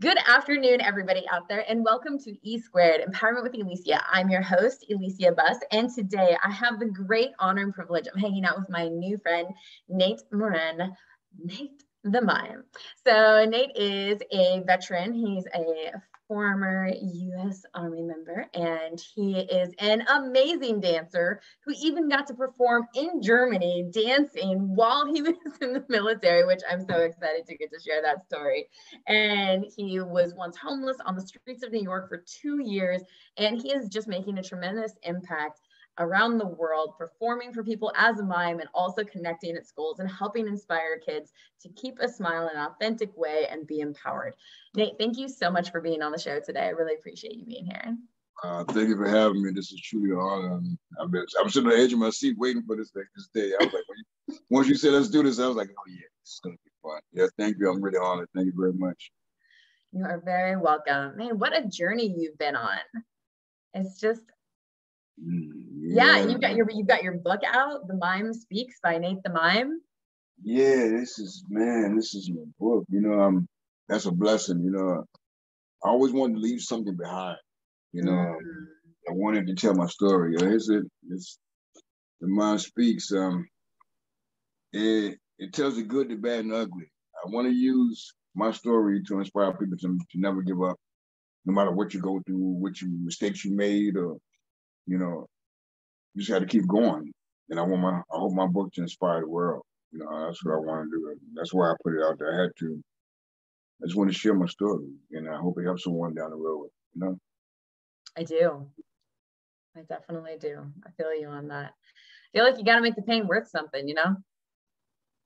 Good afternoon, everybody out there, and welcome to E Squared, Empowerment with Elysia. I'm your host, Elysia Buss, and today I have the great honor and privilege of hanging out with my new friend, Nate Moran, Nate the Mime. So Nate is a veteran. He's a former U.S. Army member, and he is an amazing dancer who even got to perform in Germany dancing while he was in the military, which I'm so excited to get to share that story. And he was once homeless on the streets of New York for 2 years, and he is just making a tremendous impact around the world, performing for people as a mime and also connecting at schools and helping inspire kids to keep a smile in an authentic way and be empowered. Nate, thank you so much for being on the show today. I really appreciate you being here. Thank you for having me. This is truly an honor. I'm sitting on the edge of my seat waiting for this day. I was like, once you said let's do this, I was like, oh yeah, this is gonna be fun. Yeah, thank you. I'm really honored. Thank you very much. You are very welcome. Man, what a journey you've been on. It's just you've got your book out, The Mime Speaks by Nate the Mime. Yeah, this is my book. That's a blessing. I always wanted to leave something behind. I wanted to tell my story. It's The Mime Speaks. It tells the good, the bad, and the ugly. I want to use my story to inspire people to never give up, no matter what you go through, mistakes you made, or you just got to keep going. And I hope my book to inspire the world. That's what I want to do. That's why I put it out there. I just want to share my story, and I hope it helps someone down the road. I do. I definitely do. I feel you on that. I feel like you got to make the pain worth something,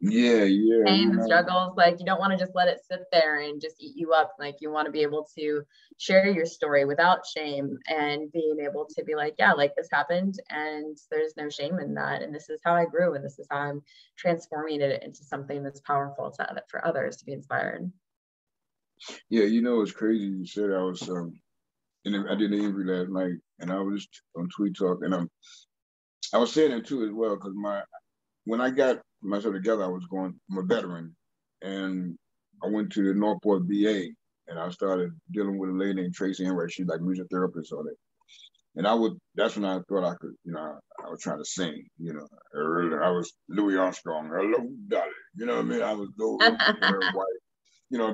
Yeah. Pain and struggles, like you don't want to just let it sit there and just eat you up. Like you want to be able to share your story without shame and being able to be like, yeah, like this happened and there's no shame in that. And this is how I grew. And this is how I'm transforming it into something that's powerful for others to be inspired. Yeah, it's crazy you said. I was I did an interview last night, and I was on Tweet Talk, and I was saying it too as well, because when I got myself together, I'm a veteran, and I went to the Northport VA, and I started dealing with a lady named Tracy Enright. She's like music therapist on it, and that's when I thought I could, I was trying to sing, I was Louis Armstrong, hello, darling, you know what I mean? I was low, white.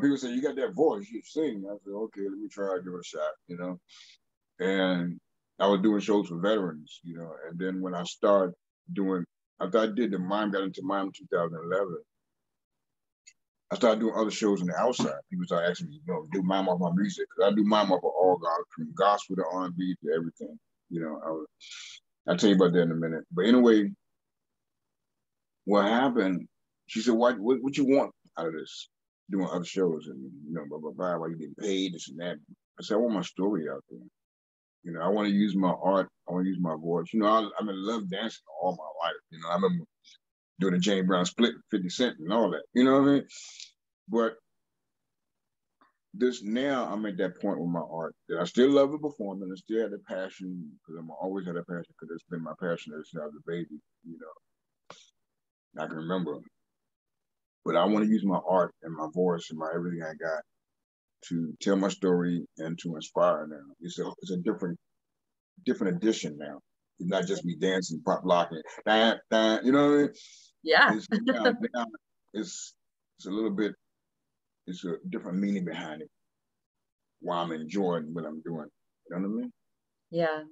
People say, you got that voice, you sing. I said, okay, let me try to give it a shot, And I was doing shows for veterans, and then when I started after I did got into mime in 2011, I started doing other shows on the outside. People started asking me, do mime off my music. Because I do mime off of all genres, from gospel to R&B to everything. I'll tell you about that in a minute. But anyway, what happened, she said, what you want out of this? Doing other shows and blah blah blah. Why you getting paid, this and that? I said I want my story out there. I want to use my art. I want to use my voice. I love dancing all my life. I remember doing the James Brown split, 50 Cent, and all that. You know what I mean? But now I'm at that point with my art that I still love it performing. I still have the passion because I'm always had that passion because it's been my passion since I was a baby. I can remember. But I want to use my art and my voice and my everything I got to tell my story and to inspire now. It's a different edition now. It's not just me dancing, pop locking, you know what I mean? Yeah. Now it's a little bit, it's a different meaning behind it. Why I'm enjoying what I'm doing. You know what I mean? Yeah,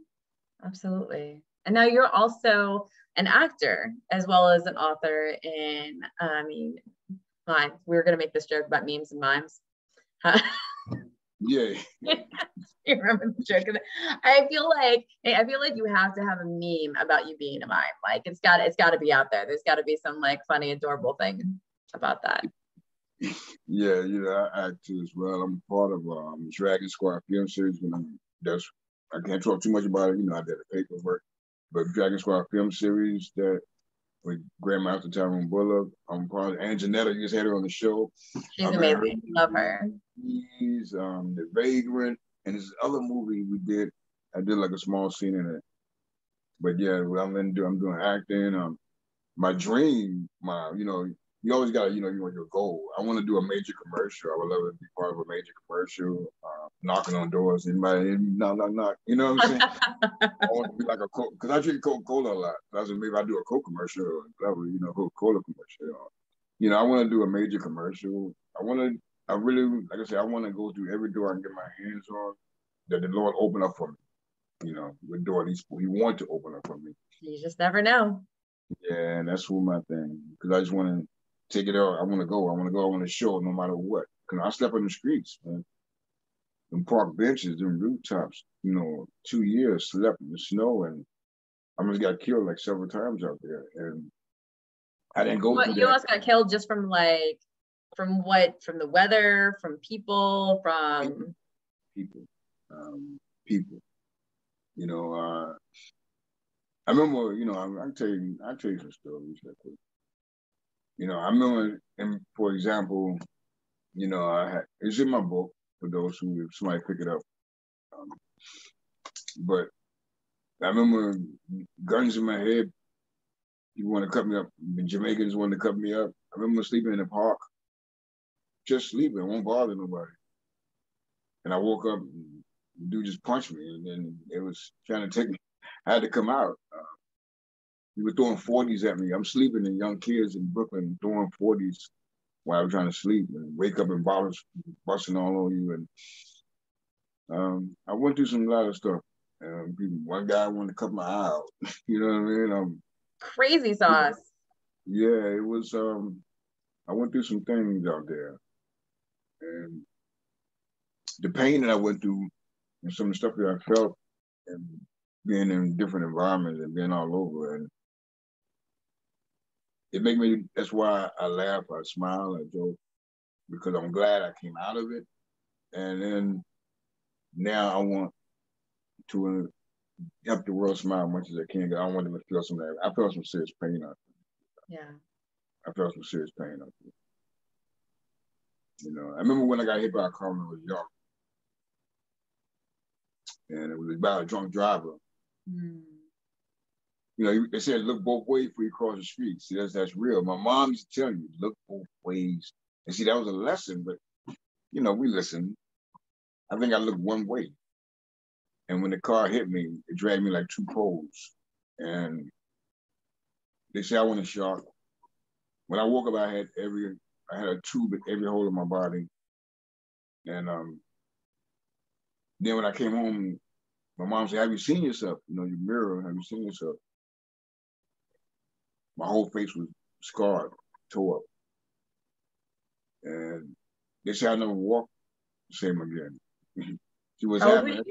absolutely. And now you're also an actor as well as an author in, mime. We were going to make this joke about memes and mimes. Yeah. You remember the joke? I feel like you have to have a meme about you being a mime. Like it's got to be out there. There's got to be some like funny, adorable thing about that. Yeah, I act too as well. I'm part of Dragon Squad film series. I can't talk too much about it. I did the paperwork, but Dragon Squad film series that with Grandmaster Tyrone Bullock. I'm part of Aunt Janetta. You just had her on the show. She's amazing. Love her. She's The Vagrant, and this other movie we did. I did like a small scene in it. But yeah, what I'm doing acting. My dream, you always got to, you want your goal. I want to do a major commercial. I would love to be part of a major commercial, knocking on doors. Anybody, knock. You know what I'm saying? I want to be like a Coke, because I drink Coca-Cola a lot. I said, maybe I do a Coke commercial, or whatever, Coca-Cola commercial. I want to do a major commercial. I really, like I said, I want to go through every door I can get my hands on that the Lord open up for me. What door He want to open up for me. You just never know. Yeah, and that's what my thing, because I just want to take it out. I want to go. I want to show no matter what. Because I slept on the streets, man. Them park benches, them rooftops, 2 years, slept in the snow, and I almost got killed like several times out there. And I didn't go through that. You almost got killed just from from what? From the weather, from people, from... People. I remember, I'll tell you some stories real quick. I remember, for example, it's in my book for those who, if somebody pick it up. But I remember guns in my head. People want to cut me up. The Jamaicans wanted to cut me up. I remember sleeping in the park, just sleeping, won't bother nobody. And I woke up, and the dude just punched me, and then it was trying to take me. I had to come out. He was throwing 40s at me. I'm sleeping, and young kids in Brooklyn throwing 40s while I was trying to sleep, and wake up and bottles busting all over you. And I went through a lot of stuff. One guy wanted to cut my eye out. You know what I mean? Crazy sauce. Yeah, it was. I went through some things out there, and the pain that I went through, and some of the stuff that I felt, and being in different environments and being all over, and it made me. That's why I laugh, I smile, I joke, because I'm glad I came out of it, and then now I want to help the world smile as much as I can. I don't want them to feel some of that. I felt some serious pain out there. Yeah. I felt some serious pain out there. I remember when I got hit by a car when I was young, and it was about a drunk driver. Mm. They said look both ways before you cross the street. See, that's real. My mom used to tell you, look both ways. And see, that was a lesson, but we listened. I think I looked one way. And when the car hit me, it dragged me like 2 poles. And they say I went in shock. When I woke up, I had a tube in every hole of my body. And then when I came home, my mom said, have you seen yourself? Your mirror, have you seen yourself? My whole face was scarred, tore up. And they said I never walked the same again. See what's happening?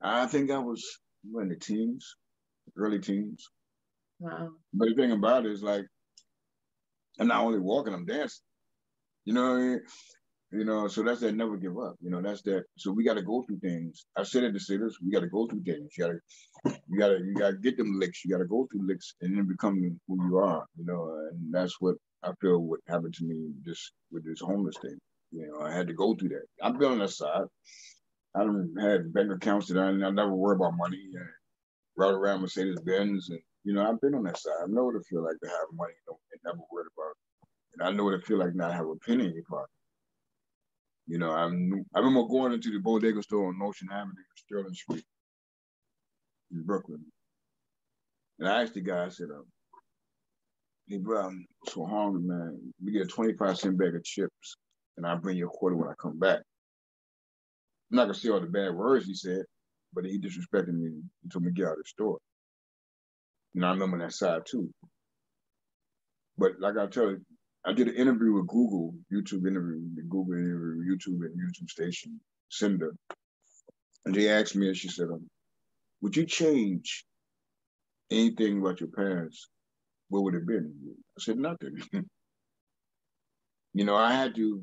I think I was in the teens, early teens. Wow. But the thing about it is, like, I'm not only walking, I'm dancing. You know what I mean? So that's that never give up. That's that. So we got to go through things. I said it to say this: we got to go through things. You gotta get them licks. You got to go through licks and then become who you are. And that's what I feel what happened to me just with this homeless thing. I had to go through that. I've been on that side. I done had bank accounts that I never worry about money and ride around Mercedes Benz, and I've been on that side. I know what it feel like to have money and never worry about it. And I know what it feel like not to have a penny in your pocket. I remember going into the bodega store on Ocean Avenue, Sterling Street in Brooklyn. And I asked the guy, I said, hey, bro, I'm so hungry, man. We get a 25-cent bag of chips, and I'll bring you a quarter when I come back. I'm not going to say all the bad words he said, but he disrespected me and told me to get out of the store. I remember that side, too. But like I tell you, I did an interview with Google, YouTube interview, YouTube and YouTube station, Cinder. And they asked me, and she said, would you change anything about your parents? What would it have been? I said, nothing. I had to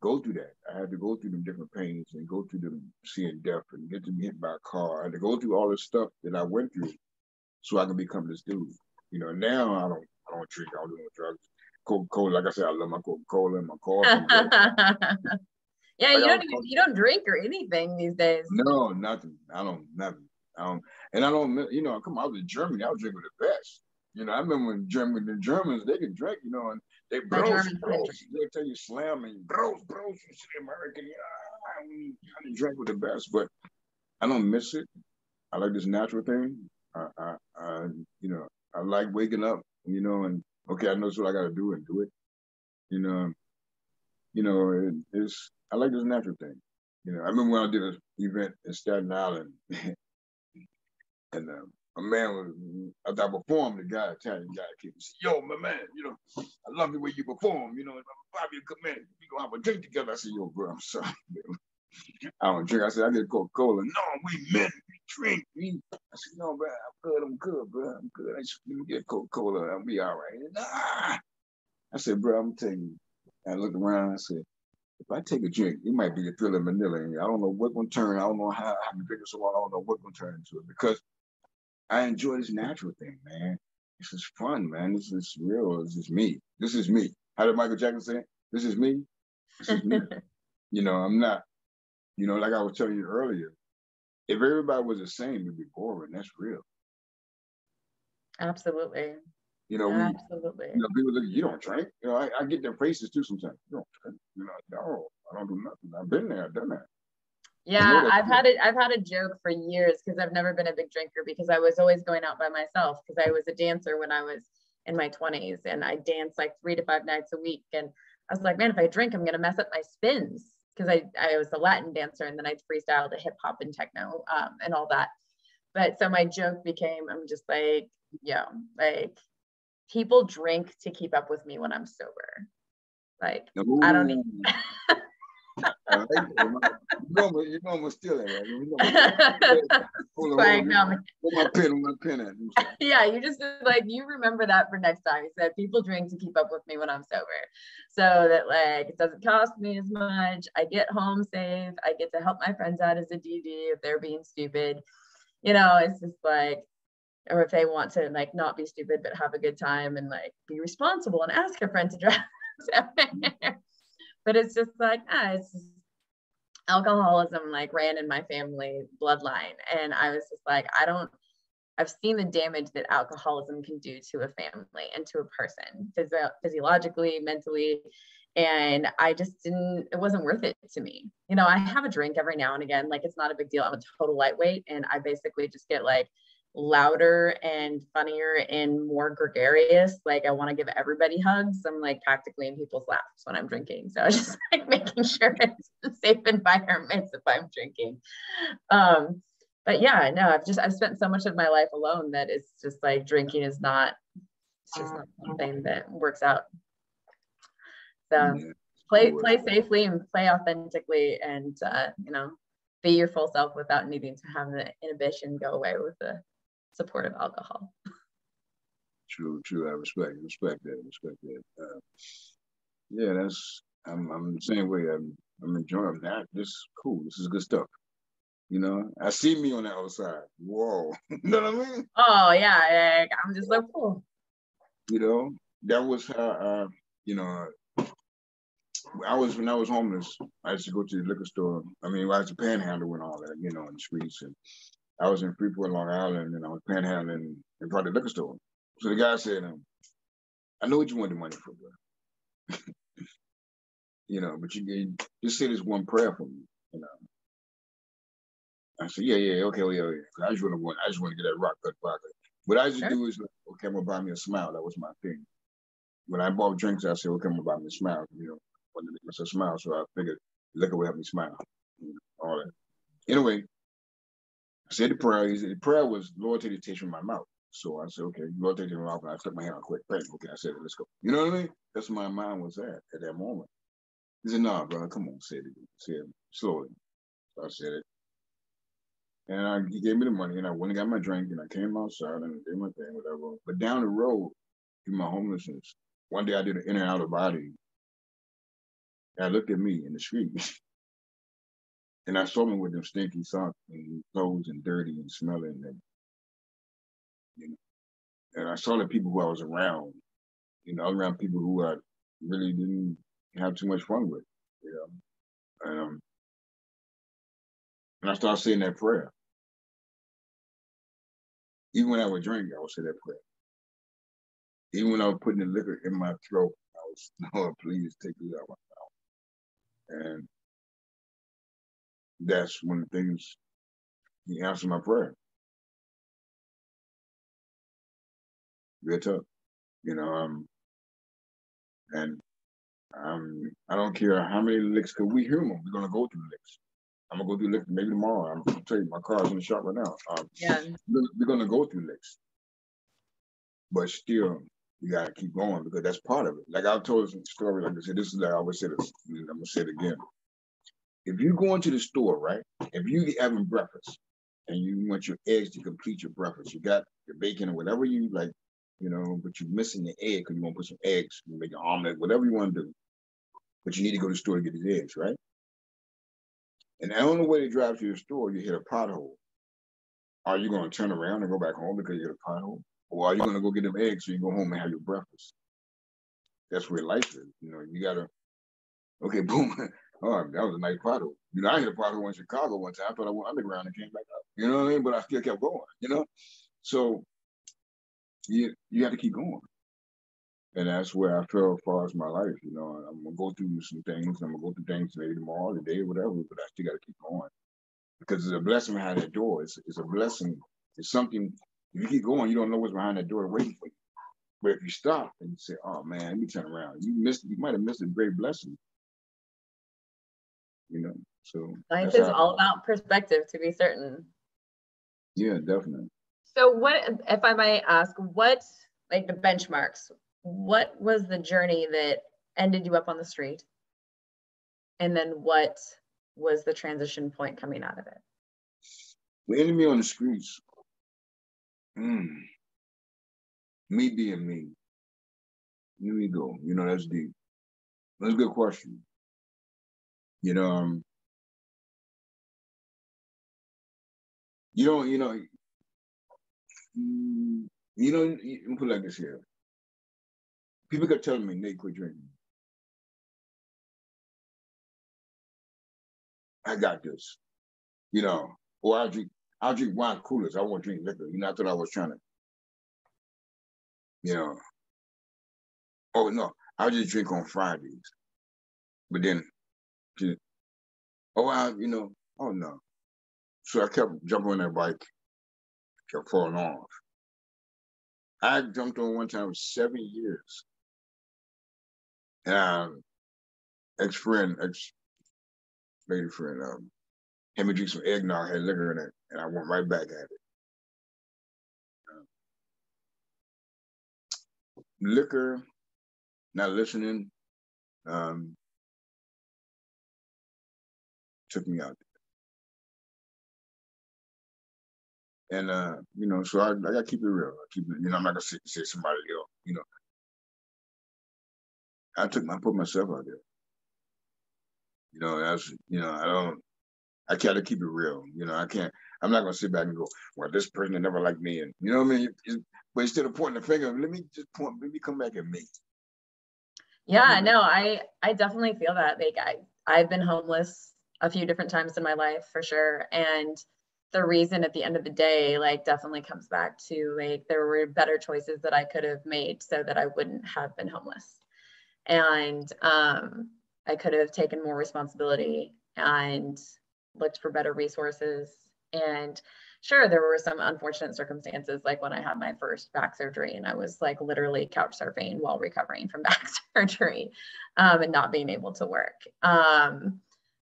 go through that. I had to go through them different pains and go through them seeing death and get to be hit by a car. I had to go through all this stuff that I went through so I can become this dude. Now I don't drink, I don't do no drugs. Coca-Cola, like I said, I love my Coca-Cola and my coffee. Yeah, like you don't drink or anything these days. No, nothing. I don't. And I don't. Come on, I was in Germany. I was drinking the best. I remember when the Germans, they could drink, and they The bros, Germans can bros. drink. They'll tell you slam and bros, you see the American, I didn't drink with the best, but I don't miss it. I like this natural thing. I like waking up, and okay, I know what I got to do and do it. I like this natural thing. I remember when I did an event in Staten Island, and a man was, after I performed, the Italian guy came and said, "Yo, my man, I love the way you perform. If I'm Bobby, come in, we gonna have a drink together." I said, "Yo, bro, I'm sorry, man. I don't drink." I said, "I get Coca-Cola." "No, we men, we drink." I said, "No, bro, I'm good, bro. I'm good. I just get Coca-Cola. I'll be all right." Nah. I said, "Bro, I'm telling you." I looked around. I said, "If I take a drink, it might be the Thriller Manila. And I don't know what gonna turn. I don't know how I've been drinking so long. I don't know what gonna turn into it because I enjoy this natural thing, man. This is fun, man. This is real. This is me. This is me." How did Michael Jackson say? "This is me. This is me." I'm not. Like I was telling you earlier, if everybody was the same, it'd be boring. That's real. Absolutely. Absolutely. People look, "You don't drink." I get their faces too sometimes. "You don't drink." No, I don't do nothing. I've been there, I've done that. Yeah, I've had a joke for years because I've never been a big drinker because I was always going out by myself because I was a dancer when I was in my 20s and I danced like 3 to 5 nights a week. And I was like, man, if I drink, I'm gonna mess up my spins because I was a Latin dancer and then I freestyled to hip hop and techno and all that. But so my joke became, I'm just like, people drink to keep up with me when I'm sober. Like, Ooh. I don't need. I like it. You know I'm gonna steal that, right? Hold on. Where my pen at? Yeah, you just like, you remember that for next time. You said people drink to keep up with me when I'm sober, so that like it doesn't cost me as much. I get home safe. I get to help my friends out as a DD if they're being stupid. It's just like, or if they want to like not be stupid but have a good time and like be responsible and ask a friend to drive. But it's just like, it's just, alcoholism like ran in my family bloodline. And I was just like, I've seen the damage that alcoholism can do to a family and to a person, physiologically, mentally. And I just it wasn't worth it to me. I have a drink every now and again. Like, it's not a big deal. I'm a total lightweight. And I basically just get like louder and funnier and more gregarious. Like, I want to give everybody hugs. I'm like practically in people's laps when I'm drinking. So I just like making sure it's a safe environment if I'm drinking. But yeah, no, I've spent so much of my life alone that it's just like drinking is not, it's just not something that works out. So play safely and play authentically and be your full self without needing to have the inhibition go away with the support of alcohol. True. I respect that. Yeah, I'm the same way. I'm enjoying that. This is cool. This is good stuff. I see me on the other side. Whoa. You know what I mean? Oh yeah, I'm just so cool. That was how when I was homeless, I used to go to the liquor store. I mean, I was a panhandler and all that, in the streets. And I was in Freeport, Long Island, and I was panhandling in front of the liquor store. So the guy said, "I know what you want the money for, bro. But you just say this one prayer for me, I said, yeah, okay, yeah. I just want to get that rock cut pocket. What I used to do is, okay, I'm gonna buy me a smile. That was my thing. When I bought drinks, I said, okay, I'm gonna buy me a smile. Want to make myself smile, so I figured liquor would help me smile. All that. Anyway, I said the prayer. The prayer was, "Lord, take the taste from my mouth." So I said, okay, Lord, take it from my mouth, and I took my hand out quick. Bang. Okay, I said it. Let's go. You know what I mean? That's where my mind was at that moment. He said, "No, brother, come on, say it again. Say it slowly." So I said it. And he gave me the money, and I went and got my drink, and I came outside and did my thing, whatever. But down the road, through my homelessness, one day I did an in and out of body. And I looked at me in the street, and I saw me with them stinky socks and clothes and dirty and smelling, and I saw the people who I was around, around people who I really didn't have too much fun with, and I started saying that prayer. Even when I would drink, I would say that prayer. Even when I was putting the liquor in my throat, I was, Lord, please take it out of my mouth. And that's one of the things he answered my prayer. Real tough, you know. And I don't care how many licks, because we human. We're gonna go through licks. I'm gonna go through licks maybe tomorrow. I'm gonna tell you, my car's in the shop right now. Yeah. We're gonna go through licks, but still, you gotta keep going because that's part of it. Like I told some story, like I said, this is like I always say this. I'm gonna say it again. If you go into the store, right? If you having breakfast and you want your eggs to complete your breakfast, you got your bacon or whatever you like, you know, but you're missing the egg because you want to put some eggs, you make an omelet, whatever you want to do. But you need to go to the store to get these eggs, right? And the only way to drive to the store, you hit a pothole. Are you going to turn around and go back home because you hit a pothole? Or are you going to go get them eggs so you go home and have your breakfast? That's where life is. You know, you got to, okay, boom. Oh, that was a nice pothole. You know, I hit a pothole in Chicago one time. I thought I went underground and came back up. You know what I mean? But I still kept going, you know? So you have to keep going. And that's where I feel as far as my life, you know. I'm going to go through some things. I'm going to go through things maybe tomorrow, today, whatever, but I still got to keep going. Because there's a blessing behind that door. It's a blessing. It's something, if you keep going, you don't know what's behind that door waiting for you. But if you stop and you say, oh man, let me turn around, you might have missed a great blessing. You know, so life is all about perspective, to be certain. Yeah, definitely. So what, if I might ask, what, like the benchmarks, what was the journey that ended you up on the street? And then what was the transition point coming out of it? The enemy on the streets, me being me. Here we go. You know, that's deep. That's a good question. You know, you know, you put it like this here. People kept telling me, Nate, quit drinking. I got this. You know, or I'll drink wine coolers. I won't drink liquor. You know, I thought I was trying to, you know, oh no, I'll just drink on Fridays. But then, oh no. So I kept jumping on that bike, kept falling off. I jumped on one time for 7 years. And ex-lady friend, had me drink some eggnog, had liquor in it, and I went right back at it. Liquor, not listening, took me out there. And you know, so I gotta keep it real. I'm not gonna say somebody else, you know. I put myself out there. You know, I try to keep it real. You know, I'm not gonna sit back and go, well, this person never liked me, and you know what I mean? But instead of pointing the finger, let me come back at me. Yeah, no, I definitely feel that. Like I've been homeless a few different times in my life for sure. And the reason at the end of the day, like definitely comes back to like, there were better choices that I could have made so that I wouldn't have been homeless. And I could have taken more responsibility and looked for better resources. And sure, there were some unfortunate circumstances, like when I had my first back surgery and I was like literally couch surfing while recovering from back surgery and not being able to work.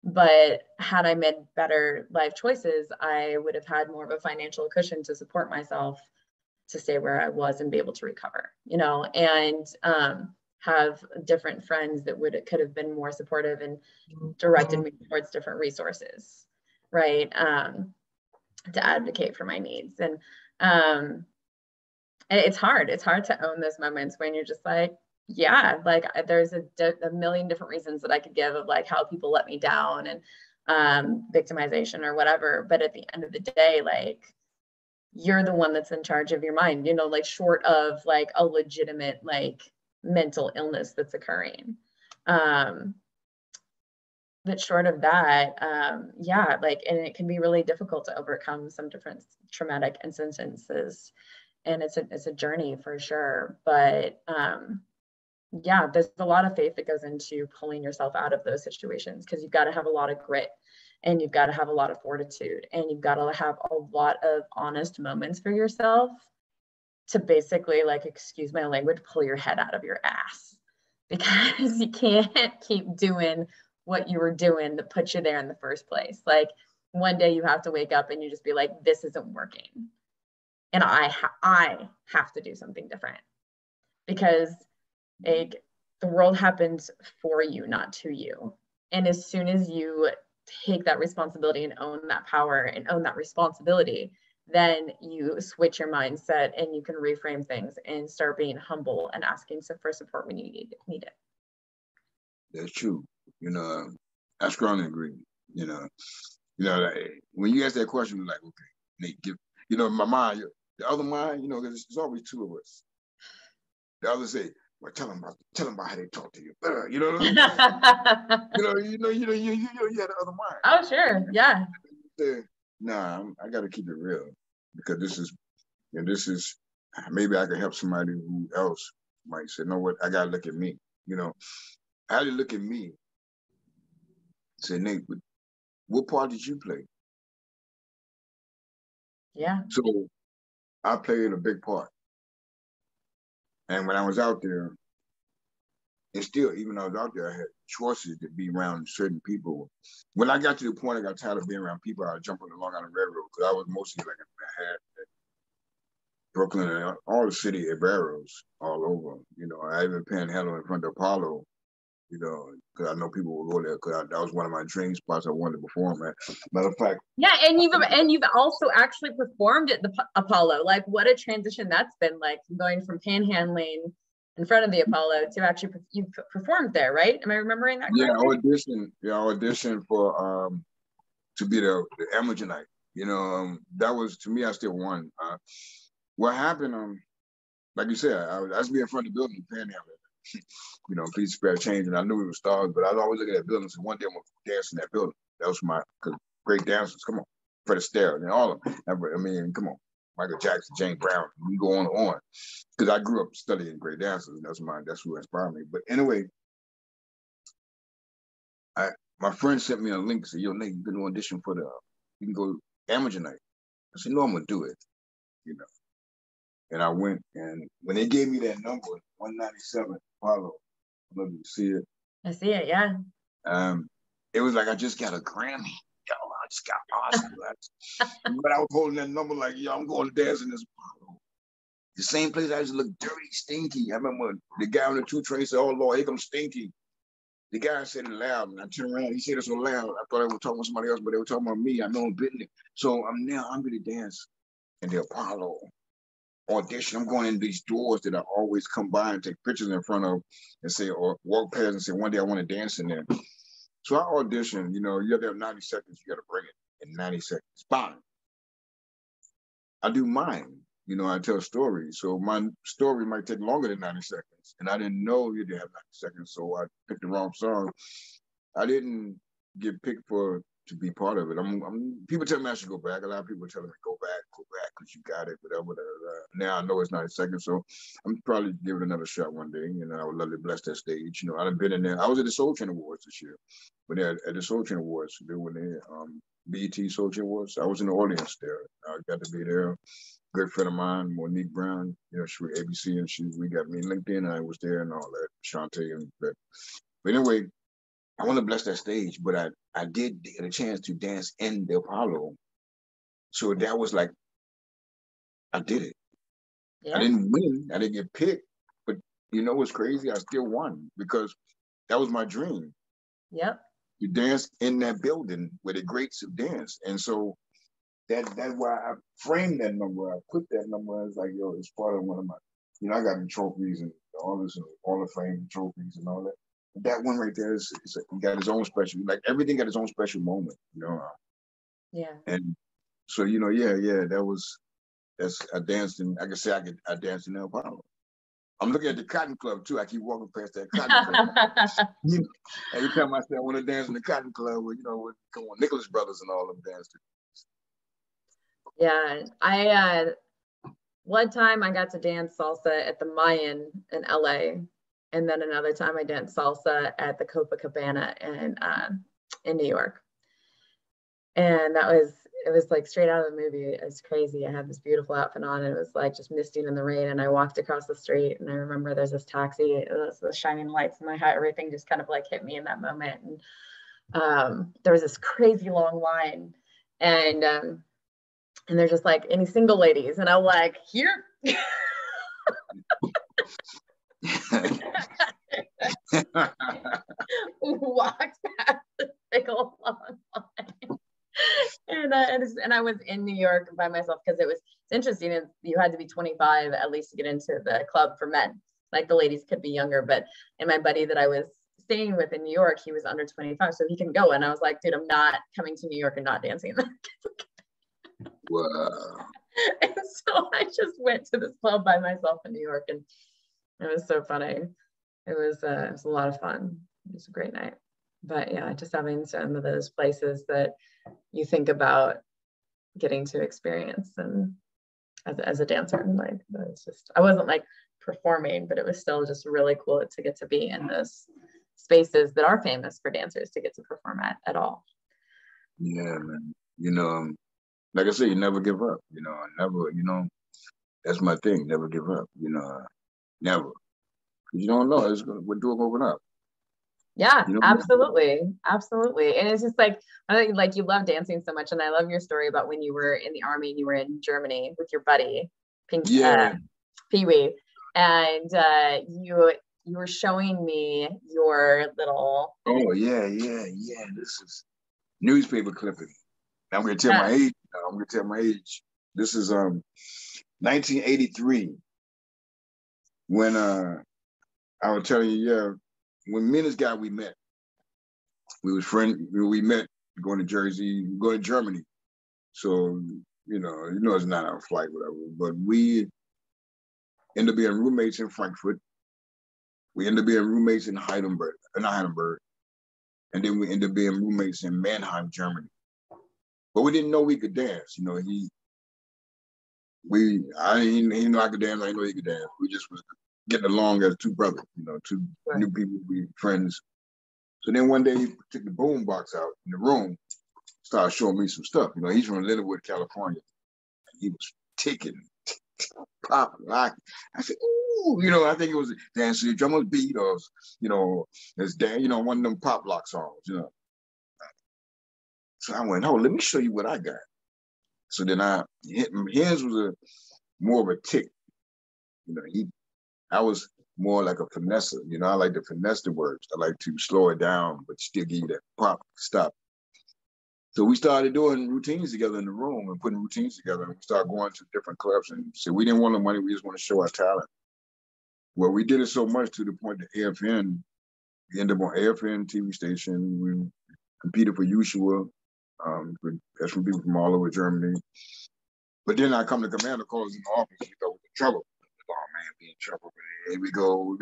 But had I made better life choices, I would have had more of a financial cushion to support myself to stay where I was and be able to recover, you know, and have different friends that could have been more supportive and directed me towards different resources, right? To advocate for my needs. And it's hard to own those moments when you're just like, yeah, like there's a million different reasons that I could give of like how people let me down and victimization or whatever. But at the end of the day, like you're the one that's in charge of your mind, you know, like short of like a legitimate like mental illness that's occurring. But short of that, yeah, like, and it can be really difficult to overcome some different traumatic incidences and it's a journey for sure. But yeah, there's a lot of faith that goes into pulling yourself out of those situations, because you've got to have a lot of grit, and you've got to have a lot of fortitude, and you've got to have a lot of honest moments for yourself to basically, like, excuse my language, pull your head out of your ass, because you can't keep doing what you were doing that put you there in the first place. Like, one day you have to wake up and you just be like, this isn't working, and I have to do something different, because like, the world happens for you, not to you. And as soon as you take that responsibility and own that power and own that responsibility, then you switch your mindset and you can reframe things and start being humble and asking for support when you need it. That's true. I strongly agree. Like, when you ask that question, you're like, okay, Nate, my mind, the other mind, because it's always two of us. The other say, well, tell them about how they talk to you. You know what I mean? You had the other mind. Oh, sure, yeah. Nah, I got to keep it real, because this is maybe I can help somebody who else might say, no, what, I got to look at me. I had to look at me. Say, Nate, what part did you play? Yeah. So I played a big part. And when I was out there, and still, even when I was out there, I had choices to be around certain people. When I got to the point I got tired of being around people, I was jumping along on the railroad, because I was mostly like in Manhattan, Brooklyn, and all the city at railroads all over. I even panhandled in front of Apollo, because I know people will go there, because that was one of my dream spots I wanted to perform at. Matter of fact. Yeah, and you've also actually performed at the Apollo. Like, what a transition that's been, like, going from panhandling in front of the Apollo to actually you performed there, right? Am I remembering that correctly? I auditioned for to be the amateur night. That was, to me, I still won. What happened? Like you said, I was being in front of the building, panhandling. Please spare change, and I knew it was stars, but I was always looking at that building. So one day I'm gonna dance in that building. That was cause great dancers. Come on, Fred Astaire, and all of them. I mean, come on, Michael Jackson, James Brown. We go on and on. Because I grew up studying great dancers, and that's who inspired me. But anyway, my friend sent me a link and said, yo, Nate, you can audition for you can go amateur night. I said, no, I'm gonna do it. And I went, and when they gave me that number, 197 Apollo, I love you to see it. I see it, yeah. It was like I just got a Grammy. Yo, I just got awesome. But I was holding that number like, yo, I'm going to dance in this Apollo. The same place I used to look dirty, stinky. I remember the guy on the 2 train said, oh, Lord, here comes Stinky. The guy said it loud, and I turned around. He said it so loud. I thought I was talking to somebody else, but they were talking about me. I know I'm business. So I'm going to dance in the Apollo audition. I'm going in these doors that I always come by and take pictures in front of and say, or walk past and say, one day I want to dance in there. So I auditioned. You have to have 90 seconds. You got to bring it in 90 seconds. Fine. I do mine. I tell stories. So my story might take longer than 90 seconds. And I didn't know you did have 90 seconds. So I picked the wrong song. I didn't get picked to be part of it. People tell me I should go back. A lot of people tell me go back, because you got it, whatever. Now I know it's 90 seconds. So I'm probably give it another shot one day. I would love to bless that stage. I've been in there. I was at the Soul Train Awards this year. But at the Soul Train Awards, when they BET Soul Train Awards, I was in the audience there. I got to be there. Good friend of mine, Monique Brown, she was ABC, and we got me LinkedIn, and I was there and all that, Shantae and that. But anyway, I want to bless that stage, but I did get a chance to dance in the Apollo. So that was like, I did it. Yeah. I didn't win, I didn't get picked, but what's crazy? I still won, because that was my dream. Yep. To dance in that building where the greats have danced. And so that's why I framed that number. I put that number as like, yo, it's part of one of my, I got the trophies and all this, and all the fame trophies and all that. But that one right there is got its own special, like everything got its own special moment, Yeah. And so, I danced in, I can say I danced in El Apollo. I'm looking at the Cotton Club too. I keep walking past that Cotton Club. Every time I say I want to dance in the Cotton Club, with Nicholas Brothers and all them dancing. Yeah, one time I got to dance salsa at the Mayan in LA. And then another time I danced salsa at the Copacabana in New York. And it was like straight out of the movie. It's crazy. I had this beautiful outfit on and it was like just misting in the rain. And I walked across the street and I remember there's this taxi, the shining lights in my hat, everything just kind of like hit me in that moment. And there was this crazy long line and they're just like, any single ladies? And I'm like, here. Walked past the big old long line. And I was in New York by myself because it's interesting. You had to be 25 at least to get into the club for men. Like the ladies could be younger, and my buddy that I was staying with in New York, he was under 25, so he can go. And I was like, dude, I'm not coming to New York and not dancing. Wow. And so I just went to this club by myself in New York, and it was so funny. It was a lot of fun. It was a great night. But yeah, just having some of those places that you think about getting to experience and as a dancer, and like it's just, I wasn't like performing, but it was still just really cool to get to be in those spaces that are famous for dancers to get to perform at all. Yeah, man. You know, like I said, you never give up. You know, never. You know, that's my thing. Never give up. You know, never. You don't know. What door open up. Yeah, absolutely. Absolutely. And it's just like, I think like you love dancing so much. And I love your story about when you were in the Army and you were in Germany with your buddy, Pee-wee. And you were showing me your little. Oh, yeah. This is newspaper clipping. I'm going to tell my age. This is 1983. When I was telling you, when me and this guy we met, we met going to Jersey, going to Germany. So, you know it's not our flight, whatever. But we ended up being roommates in Frankfurt. We ended up being roommates in Heidelberg. And then we ended up being roommates in Mannheim, Germany. But we didn't know we could dance. You know, he didn't know I could dance, I didn't know he could dance. We just was getting along as two brothers, you know, two new people, we friends. So then one day he took the boom box out in the room, started showing me some stuff. You know, he's from Lindenwood, California. He was ticking, pop, lock. I said, ooh, you know, I think it was Dance to the Drummer's Beat or, you know, one of them pop lock songs, you know. So I went, oh, let me show you what I got. So then his was more of a tick. You know, I was more like a finesser. You know, I like to finesse the words. I like to slow it down, but still give you that pop stop. So we started doing routines together in the room and putting routines together. And we started going to different clubs. And so we didn't want the money. We just want to show our talent. Well, we did it so much to the point that AFN, we ended up on AFN TV station. We competed for Ushua. That's from people from all over Germany. But then I come to Commander, calls in the office. We thought we were in trouble. Oh man, be in trouble. Here we go.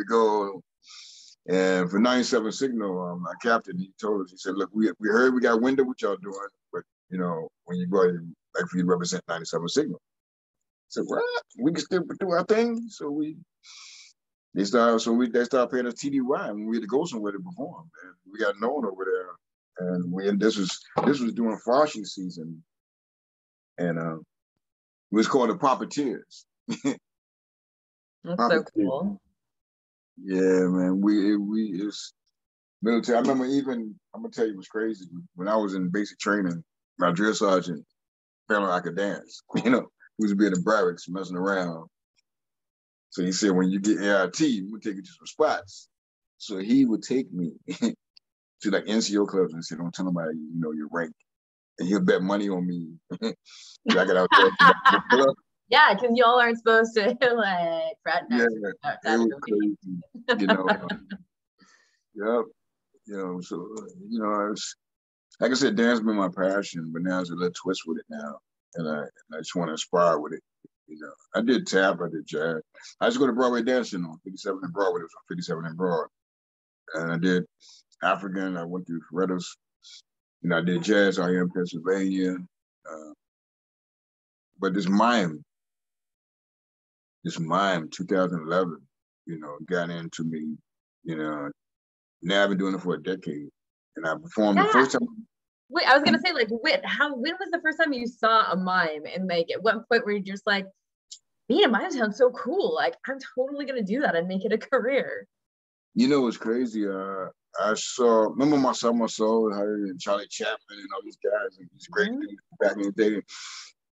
And for 97 Signal, our captain, he told us, he said, look, we heard we got wind of what y'all doing, but you know, when you go, like for you to represent 97 Signal. I said, what? We can still do our thing. So they started paying us TDY when we had to go somewhere to perform. And we got known over there. And this was during Farsi season. And it was called the Puppeteers. That's so cool. Yeah, man. It's military. I remember I'm gonna tell you what's crazy. When I was in basic training, my drill sergeant found out I could dance. You know, we was being in barracks messing around. So he said, when you get ART, we'll take you to some spots. So he would take me to like NCO clubs and say, don't tell nobody, you know, your rank. And he'll bet money on me. I got out there. Yeah, because y'all aren't supposed to like fraternize. Yeah, it was crazy. You know. Yep. You know, so you know, it's like I said, dance been my passion, but now there's a little twist with it now, and I just want to inspire with it. You know, I did tap, I did jazz. I just go to Broadway dancing on 57 and Broadway. It was on 57 and Broad, and I did African. I went through Reddos. You know, I did jazz out here in Pennsylvania. But this mime, this mime, 2011, got into me, now I've been doing it for a decade. And I performed the first time. Wait, I was gonna say, like, when was the first time you saw a mime, and like at what point were you just like, being a mime sounds so cool, like I'm totally gonna do that and make it a career? It's crazy. I remember my Summer Soul, her and Charlie Chaplin and all these guys and these great dudes back in the day.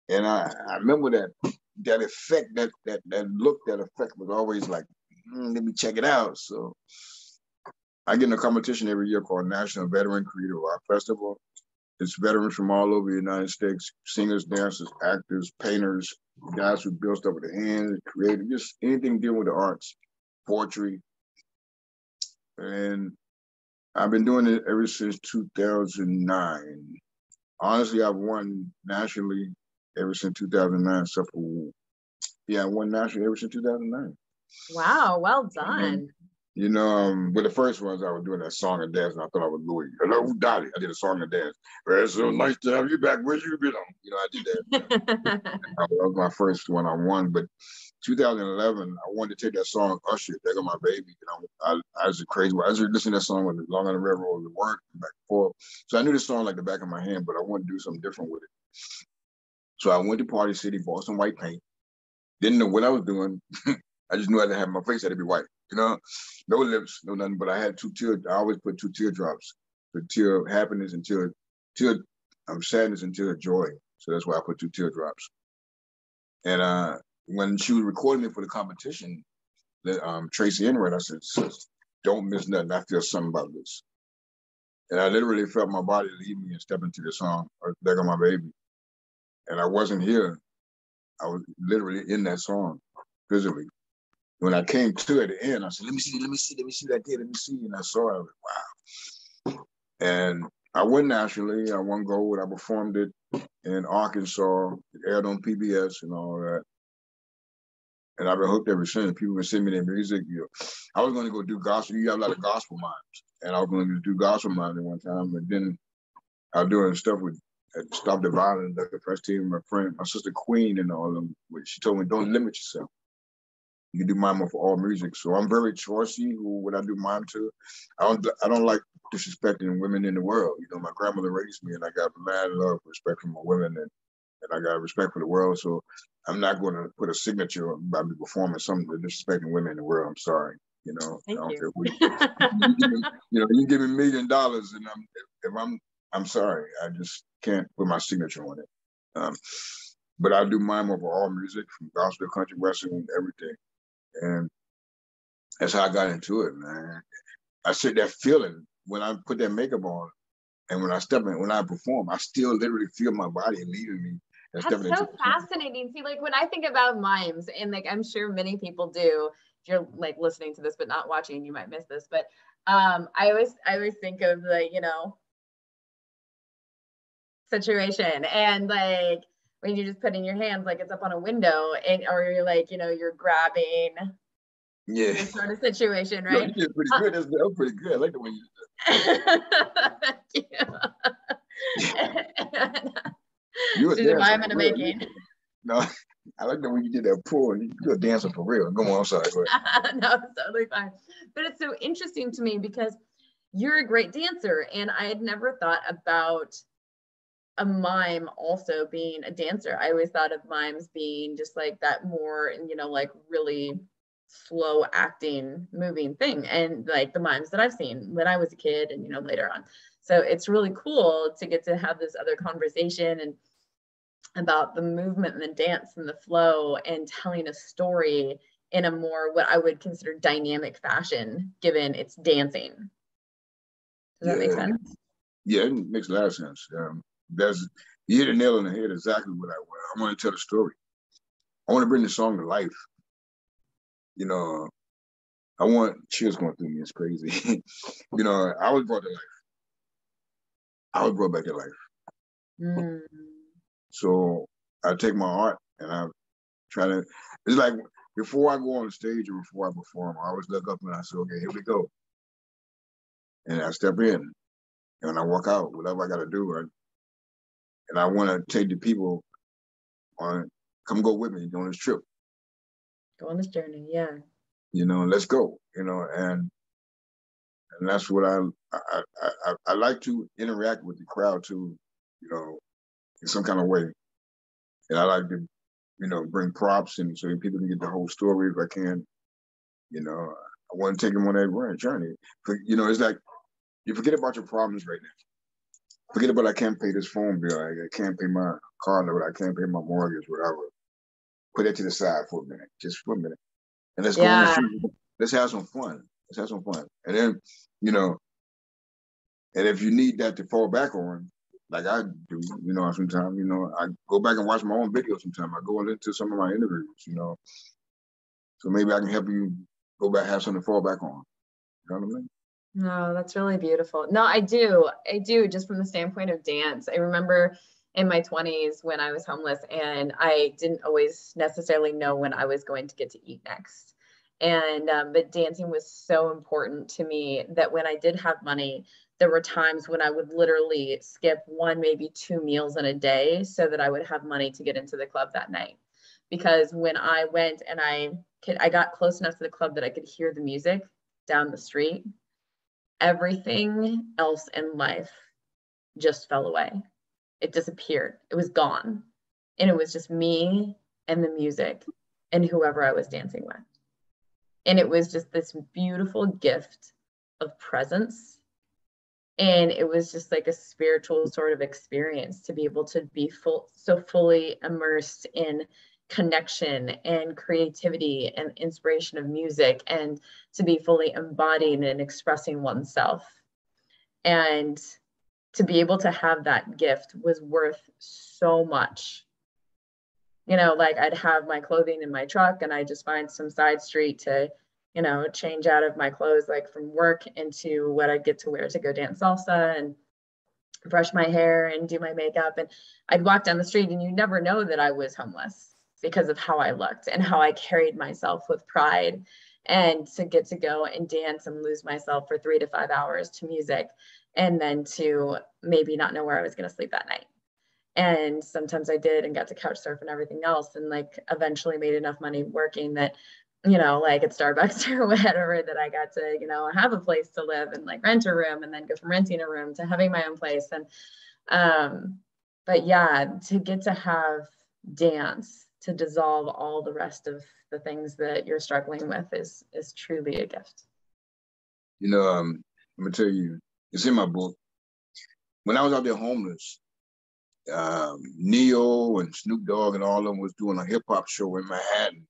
And I remember that effect, that look, that effect was always like, let me check it out. So I get in a competition every year called National Veteran Creative Art Festival. It's veterans from all over the United States, singers, dancers, actors, painters, guys who build stuff with their hands, creative, just anything dealing with the arts, poetry. And I've been doing it ever since 2009. Honestly, I've won nationally ever since 2009. I won nationally ever since 2009. Wow, well done. With the first ones, I was doing that song and dance, and I thought I was Louis. Hello, Dottie. I did a song and dance. Well, it's so nice to have you back. Where you been on? I did that. That was my first one I won. But 2011, I wanted to take that song, Usher, There Go My Baby. I was crazy. I was listening to that song when Long on the Railroad was work, back and forth. So I knew the song like the back of my hand, but I wanted to do something different with it. So I went to Party City, bought some white paint. Didn't know what I was doing. I just knew I had to have my face had to be white. No lips, no nothing. But I had I always put 2 teardrops, the tear of happiness and tear sadness and tear of joy. So that's why I put 2 teardrops. And when she was recording me for the competition, Tracy Enright, I said, "Sis, don't miss nothing. I feel something about this." And I literally felt my body leave me and step into the song, There Go My Baby. And I wasn't here. I was literally in that song, physically. When I came to at the end, I said, let me see that kid, let me see. And I saw it, I was like, wow. And I went nationally, I won gold, I performed it in Arkansas, it aired on PBS and all that. And I've been hooked ever since. People been sending me their music. I was gonna go do gospel, you have a lot of gospel mimes. And I was gonna do gospel mimes at one time, but then I was doing stuff with Stop the Violence, like the press team, my friend, my sister Queen and all of them. She told me, don't limit yourself. You can do mime for all music. So I'm very choosy who would I do mime to. I don't like disrespecting women in the world. My grandmother raised me and I got mad love, respect for my women and I got respect for the world. So I'm not going to put a signature by me performing something disrespecting women in the world. I'm sorry. Thank I don't you. care who you give me $1 million and I'm sorry. I just can't put my signature on it. But I do mime over all music from gospel, country, western, and everything. And that's how I got into it, man. I said that feeling when I put that makeup on and when I perform, I still literally feel my body leaving me. That's so fascinating. See, like when I think about mimes, and like I'm sure many people do, if you're like listening to this but not watching, you might miss this. But I always think of the, situation and like when you're just putting your hands like it's up on a window or you're like, you're grabbing this sort of situation, right? No, you did pretty good. That was pretty good. I like the way you did that. She's a mime in the making. No, I like the way you did that pull. You're a dancer for real. Go on, I'm sorry. Go ahead. No, it's totally fine. But it's so interesting to me because you're a great dancer and I had never thought about a mime also being a dancer. I always thought of mimes being just like that more, like really slow acting, moving thing. And like the mimes that I've seen when I was a kid and, later on. So it's really cool to get to have this other conversation and about the movement and the dance and the flow and telling a story in a more, what I would consider dynamic fashion, given it's dancing. Does that make sense? Yeah, it makes a lot of sense. You hit the nail on the head exactly what I want. I want to tell the story. I want to bring the song to life. I want chills going through me. It's crazy. I was brought to life. I was brought back to life. So I take my art and I try to, it's like before I go on the stage or before I perform, I always look up and I say, okay, here we go. And I step in and I walk out, whatever I got to do. And I want to take the people on, come go with me on this trip. Go on this journey. Yeah. You know, let's go. You know, and that's what I like to interact with the crowd too. You know, in some kind of way. And I like to, you know, bring props and so people can get the whole story if I can. You know, I want to take them on that journey. But, you know, it's like you forget about your problems right now. Forget about I can't pay this phone bill. I can't pay my car note. I can't pay my mortgage, whatever. Put that to the side for a minute, just for a minute. And let's go on the Yeah. street. Let's have some fun. Let's have some fun. And then, you know, and if you need that to fall back on, like I do, you know, sometimes, you know, I go back and watch my own videos sometimes. I go into some of my interviews, you know. So maybe I can help you go back, have something to fall back on. You know what I mean? No, that's really beautiful. No, I do. Just from the standpoint of dance. I remember in my 20s when I was homeless and I didn't always necessarily know when I was going to get to eat next. And but dancing was so important to me that when I did have money, there were times when I would literally skip one, maybe two meals in a day so that I would have money to get into the club that night. Because when I went and I got close enough to the club that I could hear the music down the street, everything else in life just fell away. It disappeared. It was gone. And it was just me and the music and whoever I was dancing with. And it was just this beautiful gift of presence. And it was just like a spiritual sort of experience to be able to be so fully immersed in connection and creativity and inspiration of music, and to be fully embodied and expressing oneself. And to be able to have that gift was worth so much. You know, like I'd have my clothing in my truck and I just find some side street to, you know, change out of my clothes, like from work into what I'd get to wear to go dance salsa and brush my hair and do my makeup. And I'd walk down the street and you never know that I was homeless because of how I looked and how I carried myself with pride. And to get to go and dance and lose myself for 3 to 5 hours to music, and then to maybe not know where I was going to sleep that night. And sometimes I did and got to couch surf and everything else, and like eventually made enough money working that, you know, like at Starbucks or whatever, that I got to, you know, have a place to live and like rent a room, and then go from renting a room to having my own place. And but yeah, to get to have dance to dissolve all the rest of the things that you're struggling with is truly a gift. You know, I'm gonna tell you, it's in my book. When I was out there homeless, Neo and Snoop Dogg and all of them was doing a hip hop show in Manhattan.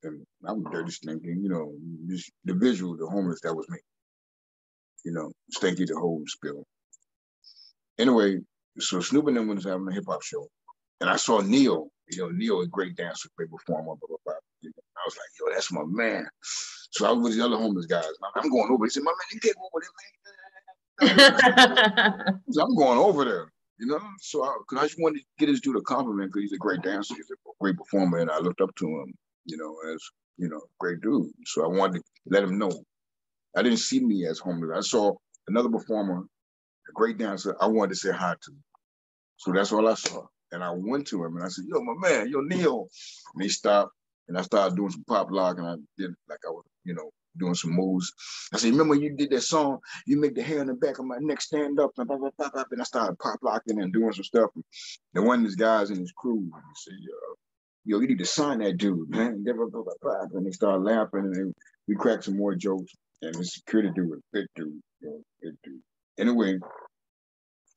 And I was there just thinking, you know, just the visual, the homeless, that was me. You know, Stanky the whole spill. Anyway, so Snoop and them was having a hip hop show. And I saw Neo. You know, Neo is a great dancer, great performer, blah, blah, blah. You know, I was like, yo, that's my man. So I was with the other homeless guys. I'm going over. He said, my man, you can't go over there, man. So I'm going over there, you know? So I just wanted to get this dude a compliment because he's a great dancer. He's a great performer. And I looked up to him, you know, as, you know, great dude. So I wanted to let him know. I didn't see me as homeless. I saw another performer, a great dancer. I wanted to say hi to him. So that's all I saw. And I went to him and I said, yo, my man, yo, Neil. And he stopped and I started doing some pop lock and I did like I was, you know, doing some moves. I said, remember you did that song, you make the hair in the back of my neck stand up, and blah, blah, blah, blah. And I started pop locking and doing some stuff. And one of these guys in his crew, he said, yo, you need to sign that dude, man. And they started laughing and we cracked some more jokes. And the security dude was a big dude, you know, big dude. Anyway,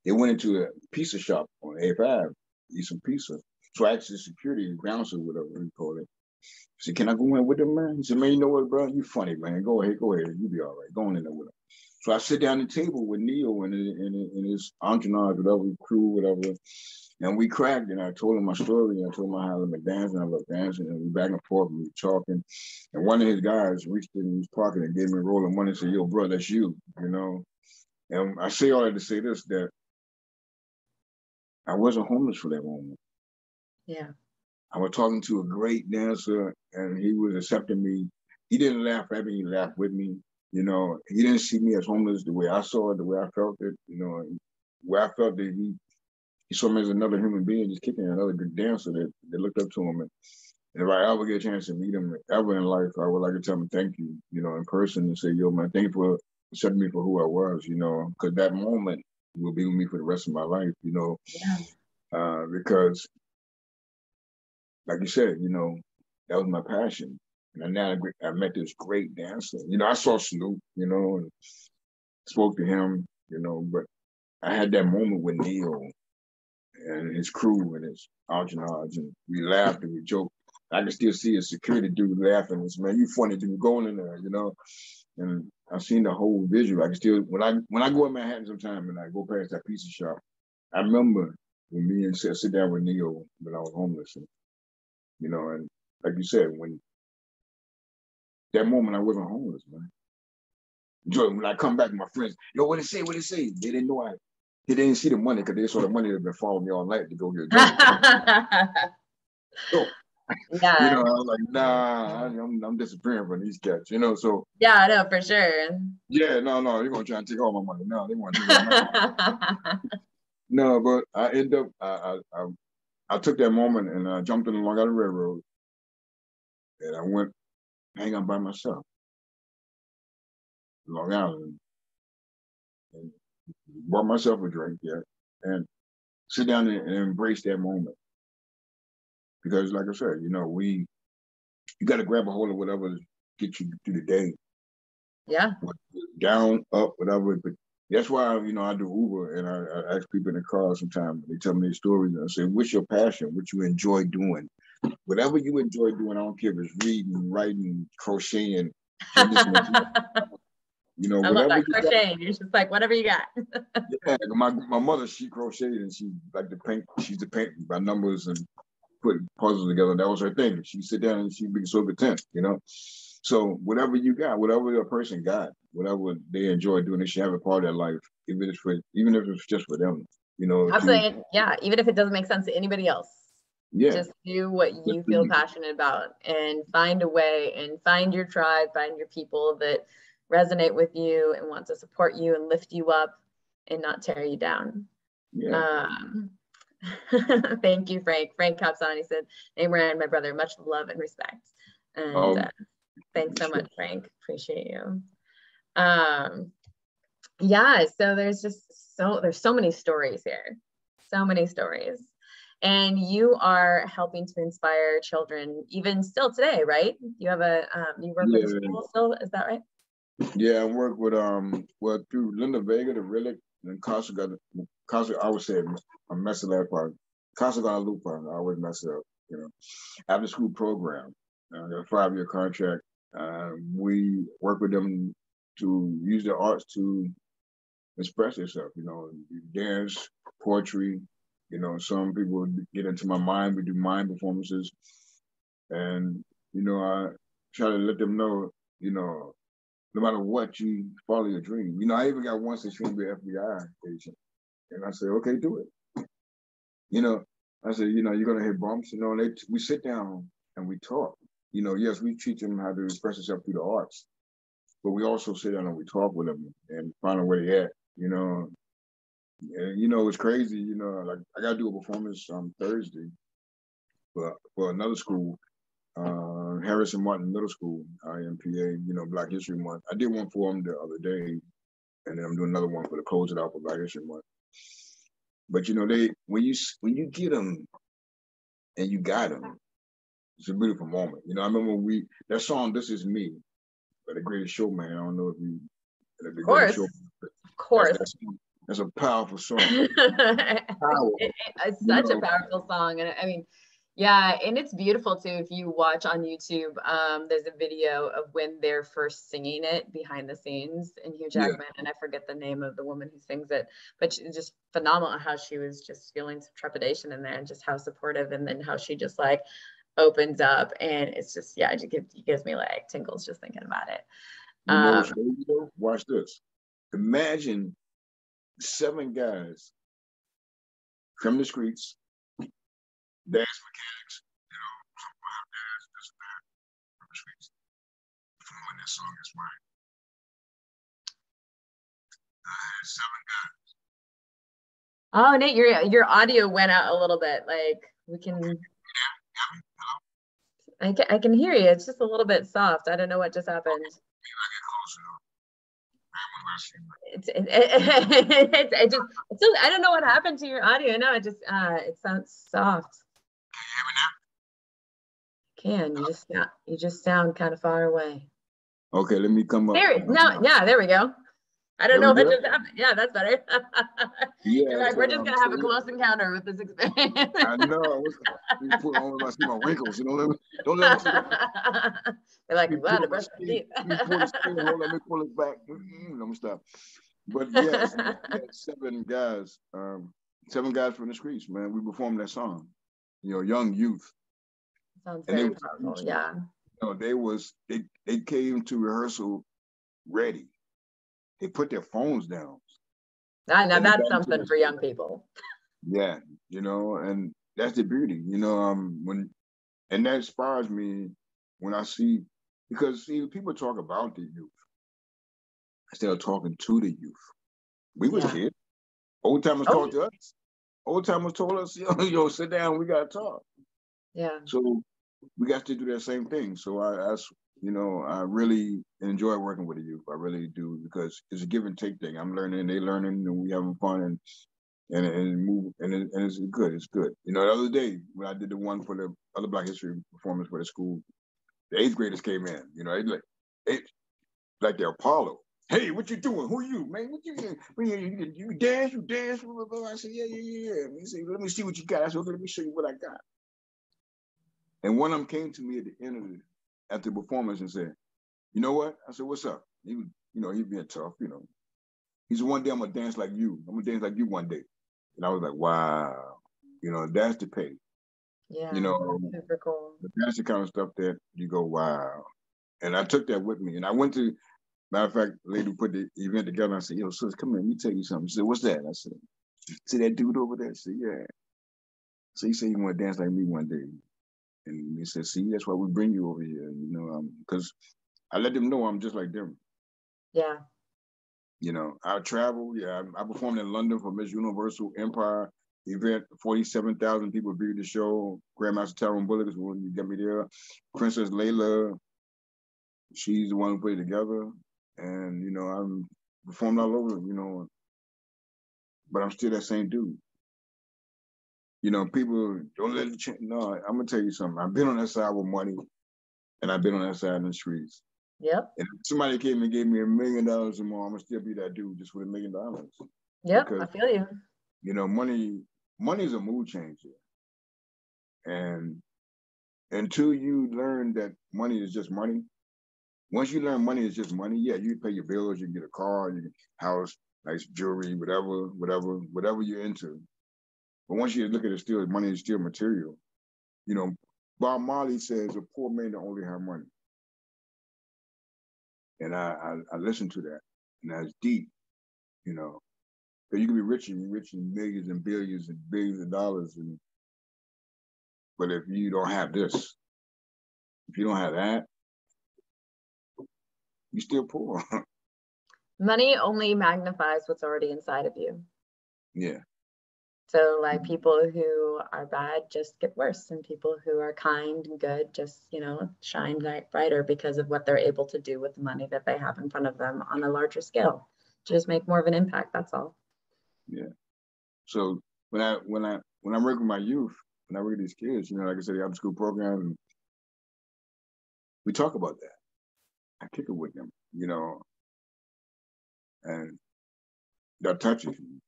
they went into a pizza shop on A5, eat some pizza. So I asked the security bouncer, whatever he called it. I said, can I go in with him, man? He said, man, you know what, bro? You funny, man. Go ahead. You be all right. Go on in there with him. So I sit down at the table with Neil and his entourage, whatever, crew, whatever. And we cracked, and I told him my story, and I told him how I love dancing, I love dancing, and we back and forth, and we talking. And one of his guys reached in his pocket and gave me a roll of money and said, yo, bro, that's you, you know? And I say all that to say this, that I wasn't homeless for that moment. Yeah. I was talking to a great dancer and he was accepting me. He didn't laugh at me, he laughed with me. You know, he didn't see me as homeless the way I saw it, the way I felt it, you know, where I felt that he saw me as another human being just kicking another good dancer that looked up to him. And if I ever get a chance to meet him ever in life, I would like to tell him thank you, in person, and say, yo, man, thank you for accepting me for who I was, because that moment will be with me for the rest of my life, because, like you said, that was my passion. And now I met this great dancer. I saw Snoop, and spoke to him, but I had that moment with Neil and his crew and his entourage, and we laughed and we joked. I can still see a security dude laughing. It's, man, you funny dude going in there, And I've seen the whole visual. I can still, when I go in Manhattan sometime and I go past that pizza shop, I remember when me and sit down with Neil when I was homeless, and and like you said, when that moment I wasn't homeless, man. When I come back, my friends, yo, what it say? What it say? They didn't know they didn't see the money because they saw the money that had been following me all night to go get a job. So, Yeah. I was like, nah, I'm disappearing from these cats, so. Yeah, no, for sure. Yeah, no, they're going to try and take all my money. No, they want to take all my money. No, but I end up, I took that moment and I jumped in the Long Island Railroad and I went hang out by myself in Long Island and bought myself a drink, and sit down and embrace that moment. Because like I said, you got to grab a hold of whatever gets you through the day. Yeah. Down, up, whatever. But that's why, I do Uber and I ask people in the car sometimes, they tell me their stories and I say, what's your passion? What you enjoy doing? Whatever you enjoy doing, I don't care if it's reading, writing, crocheting, fitness, I love that crocheting. You're just like, whatever you got. Yeah, my mother, she crocheted and she like to paint. She's to paint by numbers and put puzzles together. That was her thing. She'd sit down and she'd be so content, So whatever you got, whatever a person got, whatever they enjoy doing, they should have a part of their life, even if it's just for them, Absolutely. Yeah, even if it doesn't make sense to anybody else. Yeah. Just do what you feel passionate about and find a way and find your tribe, find your people that resonate with you and want to support you and lift you up and not tear you down. Yeah. Thank you, Frank. Frank cops on. He said, Nate Moran, my brother, much love and respect. And thanks so much, Frank. Appreciate you. Yeah, so there's so many stories here. So many stories. And you are helping to inspire children even still today, right? You have you work with a school still, is that right? Yeah, I work with through Linda Vega, the Rillick, and Casa, I would say I'm messing that part. Casa Guadalupe, I always mess it up, After school program. Got a 5-year contract. We work with them to use their arts to express themselves, dance, poetry, some people get into my mind, we do mind performances. And, I try to let them know, no matter what, you follow your dream. I even got one that's going to be an FBI agent. And I said, okay, do it. I said, you're going to hit bumps, and we sit down and we talk. Yes, we teach them how to express themselves through the arts, but we also sit down and we talk with them and find out where they're at, And, it's crazy, like I got to do a performance on Thursday for another school, Harrison Martin Middle School, IMPA, Black History Month. I did one for them the other day, and then I'm doing another one for the close it out for Black History Month. But when you get them and you got them, it's a beautiful moment. I remember that song "This Is Me" by The Greatest Showman. I don't know if you. Of course. Of course. That's a powerful song. It's such a powerful song, and I mean. Yeah, and it's beautiful too. If you watch on YouTube, there's a video of when they're first singing it behind the scenes in Hugh Jackman, and I forget the name of the woman who sings it, but she's just phenomenal how she was just feeling some trepidation in there and just how supportive, and then how she just like opens up, and it's just, yeah, it gives me like tingles just thinking about it. What's crazy though? Watch this. Imagine 7 guys from the streets, dance mechanics, some wild guys, this and that, from the streets, performing that song is mine. I had 7 guys. Oh, Nate, your audio went out a little bit. Like we can. I can hear you. It's just a little bit soft. I don't know what just happened. It's just, I don't know what happened to your audio. No, it sounds soft. You just sound kind of far away. Okay, let me come up. There we go. I don't know what just happened. Yeah, that's better. Yeah, like, we're just gonna have a close encounter with this experience. I know. You put on my see my wrinkles. You know, don't let me see. They're like, I'm glad to brush my teeth. Hold on, let me pull it back. Let me stop. But yes, we had 7 guys, 7 guys from the streets, man. We performed that song. You know, young youth. Sounds very powerful. Yeah. You know, they came to rehearsal ready. They put their phones down. Now that's something for young people. Yeah, you know, and that's the beauty, you know, and that inspires me when I see, because see, people talk about the youth instead of talking to the youth. We was kids. Old timers talked to us. Old timers told us, yo, sit down, we gotta talk. Yeah. So we got to do that same thing. So I really enjoy working with the youth. I really do, because it's a give and take thing. I'm learning, they learning, and we having fun, and it's good. It's good. You know, the other day when I did the one for the other Black History performance for the school, the 8th graders came in. You know, like the Apollo. Hey, what you doing? Who are you, man? What you dance? You dance? I said, yeah. He said, let me see what you got. I said, okay, let me show you what I got. And one of them came to me at the end after the performance and said, you know what? I said, what's up? He being tough, you know. He said, one day I'm gonna dance like you. I'm gonna dance like you one day. And I was like, wow, you know, that's the pay. Yeah, you know, super cool. That's the kind of stuff that you go, wow. And I took that with me. And I went to, matter of fact, the lady who put the event together, I said, yo, sis, come here, let me tell you something. She said, what's that? I said, see that dude over there? She said, yeah. So he said, you want to dance like me one day. And he said, see, that's why we bring you over here, you know, because I let them know I'm just like them. Yeah. You know, I travel. Yeah, I performed in London for Miss Universal Empire event. 47,000 people viewed the show. Grandmaster Tyrone Bullock is the one who got me there. Princess Layla, she's the one who put it together. And, you know, I'm performed all over, you know, but I'm still that same dude. You know, people don't let it change. No, I'm going to tell you something. I've been on that side with money, and I've been on that side in the streets. Yep. And if somebody came and gave me $1 million or more, I'm gonna still be that dude just with $1 million. Yep, because, I feel you. You know, money is a mood changer. And until you learn that money is just money, once you learn money is just money, yeah, you pay your bills, you can get a car, you can house, nice jewelry, whatever you're into. But once you look at it, still money is still material. You know, Bob Marley says a poor man don't only have money. And I listened to that, and that's deep, you know. Because you can be rich in millions and billions and billions of dollars, but if you don't have this, if you don't have that, you're still poor. Money only magnifies what's already inside of you. Yeah. So like people who are bad just get worse, and people who are kind and good just, you know, shine brighter because of what they're able to do with the money that they have in front of them on a larger scale to just make more of an impact. That's all. Yeah. So when I work with my youth, when I work with these kids, you know, like I said, the after school program, we talk about that. I kick it with them, you know, and that touches me.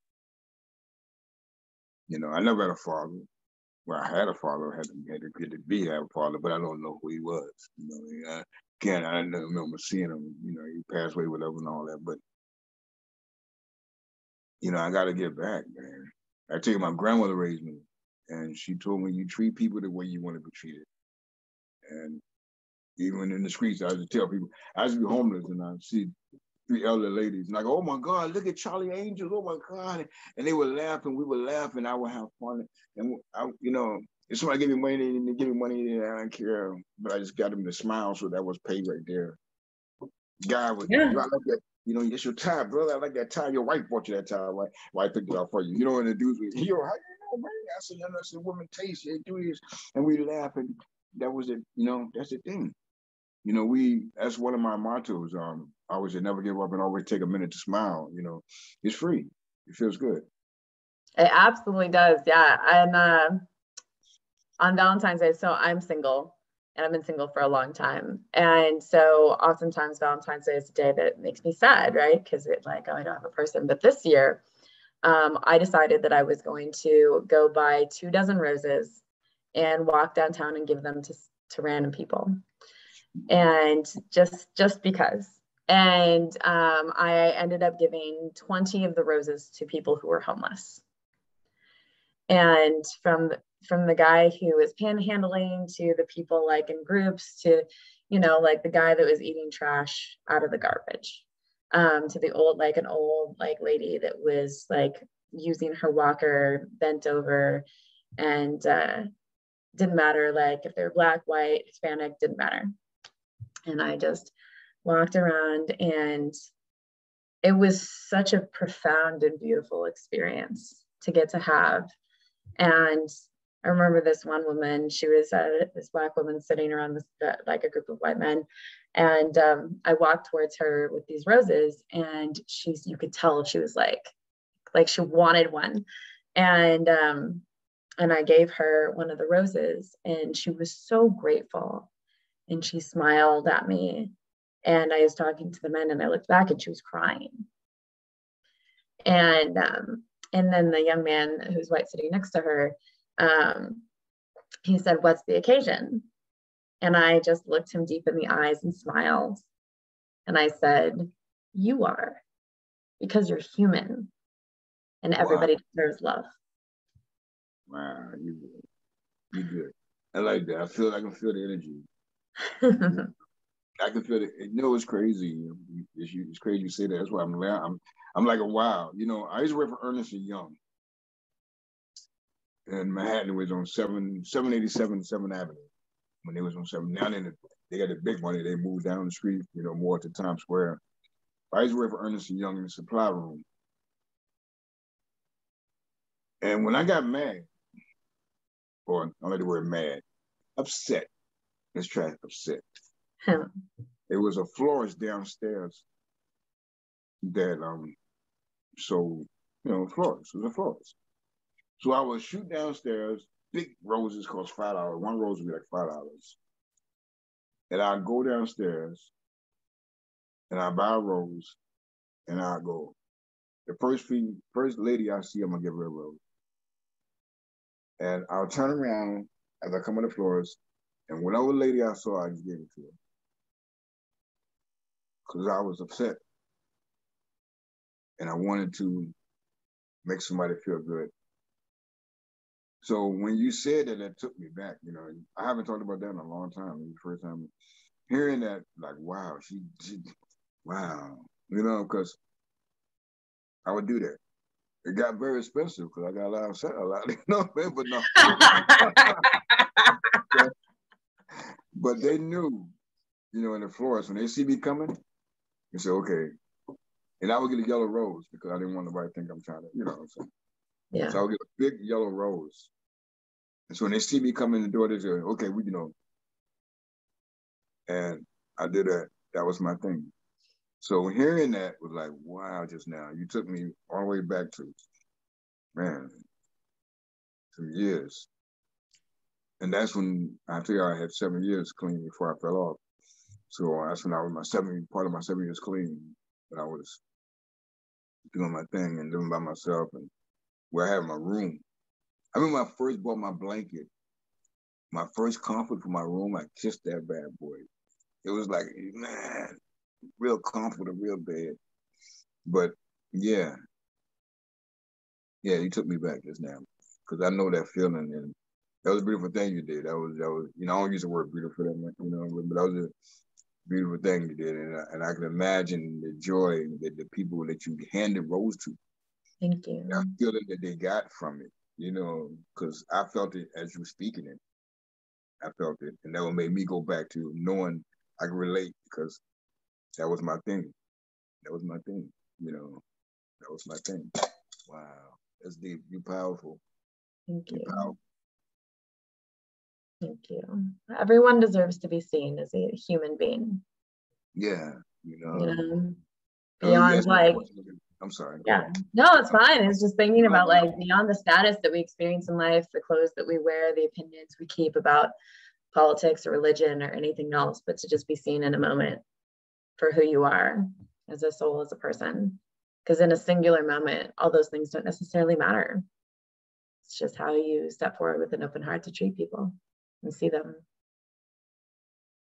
You know, I never had a father. Well, I had a father, had to have a father, but I don't know who he was. You know, I didn't remember seeing him. You know, he passed away, whatever, and all that. But you know, I got to get back, man. I tell you, my grandmother raised me, and she told me, you treat people the way you want to be treated. And even in the streets, I used to tell people, I used to be homeless, and I see 3 elder ladies, and I go, oh my God, look at Charlie Angels, oh my God. And they would laugh, and we would laugh, and I would have fun. And you know, if somebody give me money, they give me money, I don't care. But I just got them to smile, so that was paid right there. Guy was, I like that. You know, it's your tie, brother. I like that tie. Your wife bought you that tie. Right? Wife picked it up for you. You know, and the dudes were, yo, how you know, man? I said, that's a woman taste. They do this. And we laughing. that was it. That's the thing. That's one of my mottos. I always say never give up and always take a minute to smile. It's free. It feels good. It absolutely does. Yeah. And on Valentine's Day, so I'm single and I've been single for a long time. And so oftentimes Valentine's Day is a day that makes me sad, right? Because it's like, oh, I don't have a person. But this year, I decided that I was going to go buy 24 roses and walk downtown and give them to random people. And just because. And I ended up giving 20 of the roses to people who were homeless. And from the guy who was panhandling to the people like in groups to, like the guy that was eating trash out of the garbage, to the an old lady that was like using her walker bent over, and didn't matter like if they're Black, white, Hispanic, didn't matter. And I just walked around, and it was such a profound and beautiful experience to get to have. And I remember this one woman, she was this Black woman sitting around like a group of white men. And I walked towards her with these roses, and you could tell she was like she wanted one. And I gave her one of the roses, and she was so grateful. And she smiled at me, and I was talking to the men, and I looked back, and she was crying. And then the young man who's white sitting next to her, he said, "What's the occasion?" And I just looked him deep in the eyes and smiled. And I said, "You are, because you're human, and everybody deserves love." Wow, you good. I like that. I can feel the energy. I can feel it. It's crazy. It's crazy you say that. That's why I'm like, wow. I used to work for Ernest & Young. And Manhattan was on 787 7th Avenue. When they was on 7. Now they got the big money. They moved down the street, more to Times Square. I used to work for Ernest & Young in the supply room. And when I got mad, or I don't like the word mad, upset. Let's try upset. It was a florist downstairs that so florist. It was a florist. So I would shoot downstairs. Big roses cost $5. One rose would be like $5. And I'd go downstairs and I buy a rose, and I go, the first lady I see, I'm gonna give her a rose. And I'll turn around as I come on the florist, and whatever lady I saw, I just gave it to her. Because I was upset. And I wanted to make somebody feel good. So when you said that took me back. I haven't talked about that in a long time. It was the first time hearing that, like, wow, she wow. Because I would do that. It got very expensive because I got a lot upset, but no. But they knew, in the florist, when they see me coming, they say, okay. And I would get a yellow rose because I didn't want nobody to think I'm trying to, what I'm saying? Yeah. So I would get a big yellow rose. And so when they see me come in the door, they say, okay, And I did that. That was my thing. So hearing that was like, wow, just now. You took me all the way back to, man, some years. And that's when I figured I had 7 years clean before I fell off. So that's when I was part of my 7 years clean, when I was doing my thing and living by myself, and where I had my room. I remember when I first bought my blanket, my first comfort for my room, I kissed that bad boy. It was like, man, real comfortable, real bad. But yeah, you took me back just now, because I know that feeling, and that was a beautiful thing you did. That was I don't use the word beautiful that much, but that was a beautiful thing you did, and I can imagine the joy that the people that you handed rose to. Thank you. That feeling that they got from it, because I felt it as you were speaking it. I felt it, and that would make me go back to knowing I can relate, because that was my thing. That was my thing. That was my thing. Wow, that's deep. You're powerful. Thank you. You're powerful. Thank you. Everyone deserves to be seen as a human being. Yeah, Beyond like, I'm sorry. Yeah, no, it's fine. It's just thinking about like beyond the status that we experience in life, the clothes that we wear, the opinions we keep about politics or religion or anything else, but to just be seen in a moment for who you are as a soul, as a person. Because in a singular moment, all those things don't necessarily matter. It's just how you step forward with an open heart to treat people and see them.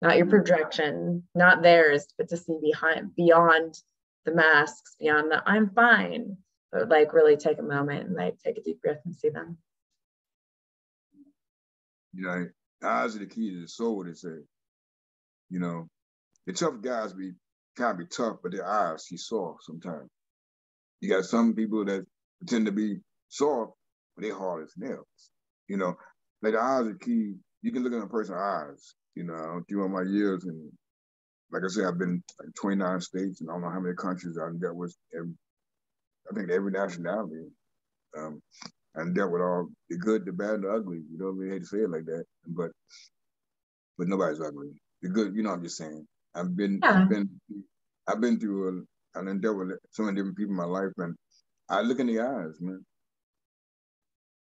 Not your projection, not theirs, but to see beyond the masks, beyond the I'm fine, but like really take a moment and like take a deep breath and see them. Eyes are the key to the soul, they say. The tough guys kind of be tough, but their eyes, she's soft sometimes. You got some people that pretend to be soft, but they're hard as nails. Like the eyes are key. You can look at a person's eyes, throughout my years. And like I said, I've been like 29 states and I don't know how many countries I've dealt with. I think every nationality. And dealt with all the good, the bad, and the ugly. You don't really hate to say it like that, but nobody's ugly. The good, I'm just saying. I've been through and then dealt with so many different people in my life, and I look in the eyes, man.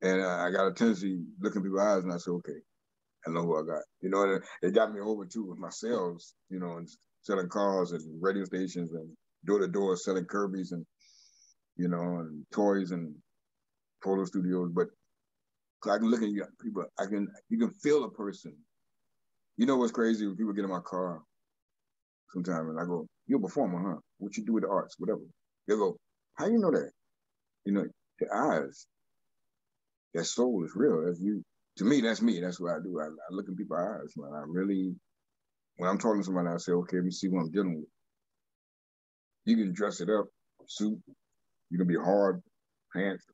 And I got a tendency to look in people's eyes, and I say, okay, I know who I got. And it got me over too with my sales, and selling cars and radio stations and door to door selling Kirby's and and toys and photo studios. But I can look at people. You can feel a person. You know what's crazy? When people get in my car sometimes and I go, "You're a performer, huh? What you do with the arts, whatever." They go, "How you know that?" The eyes, that soul is real. That's you. To me, that's me. That's what I do. I look in people's eyes, man. When I'm talking to somebody, I say, "Okay, let me see what I'm dealing with." You can dress it up, suit. You can be hard, pants.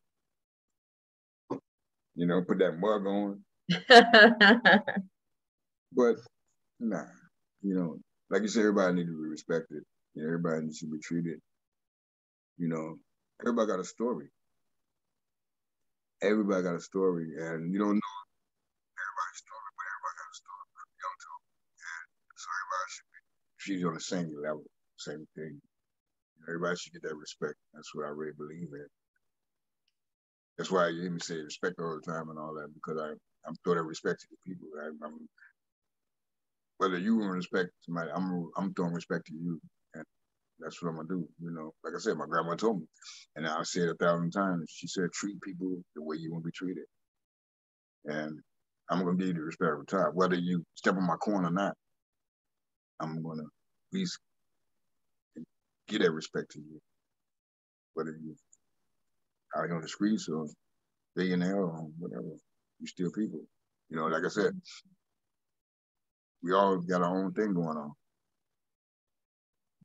Put that mug on. But nah, like you said, everybody needs to be respected. Everybody needs to be treated. Everybody got a story. Everybody got a story, and you don't know everybody's story, but everybody got a story. And so everybody should be treated on the same level, same thing. Everybody should get that respect. That's what I really believe in. That's why you hear me say respect all the time and all that, because I'm throwing that respect to the people. Whether you want to respect somebody, I'm throwing respect to you. And that's what I'm gonna do. Like I said, my grandma told me, and I've said it 1,000 times. She said, treat people the way you want to be treated. And I'm gonna give you the respect every time. Whether you step on my corner or not, I'm gonna at least give that respect to you. Whether you out on the streets or billionaire or whatever, you still people. Like I said, we all got our own thing going on.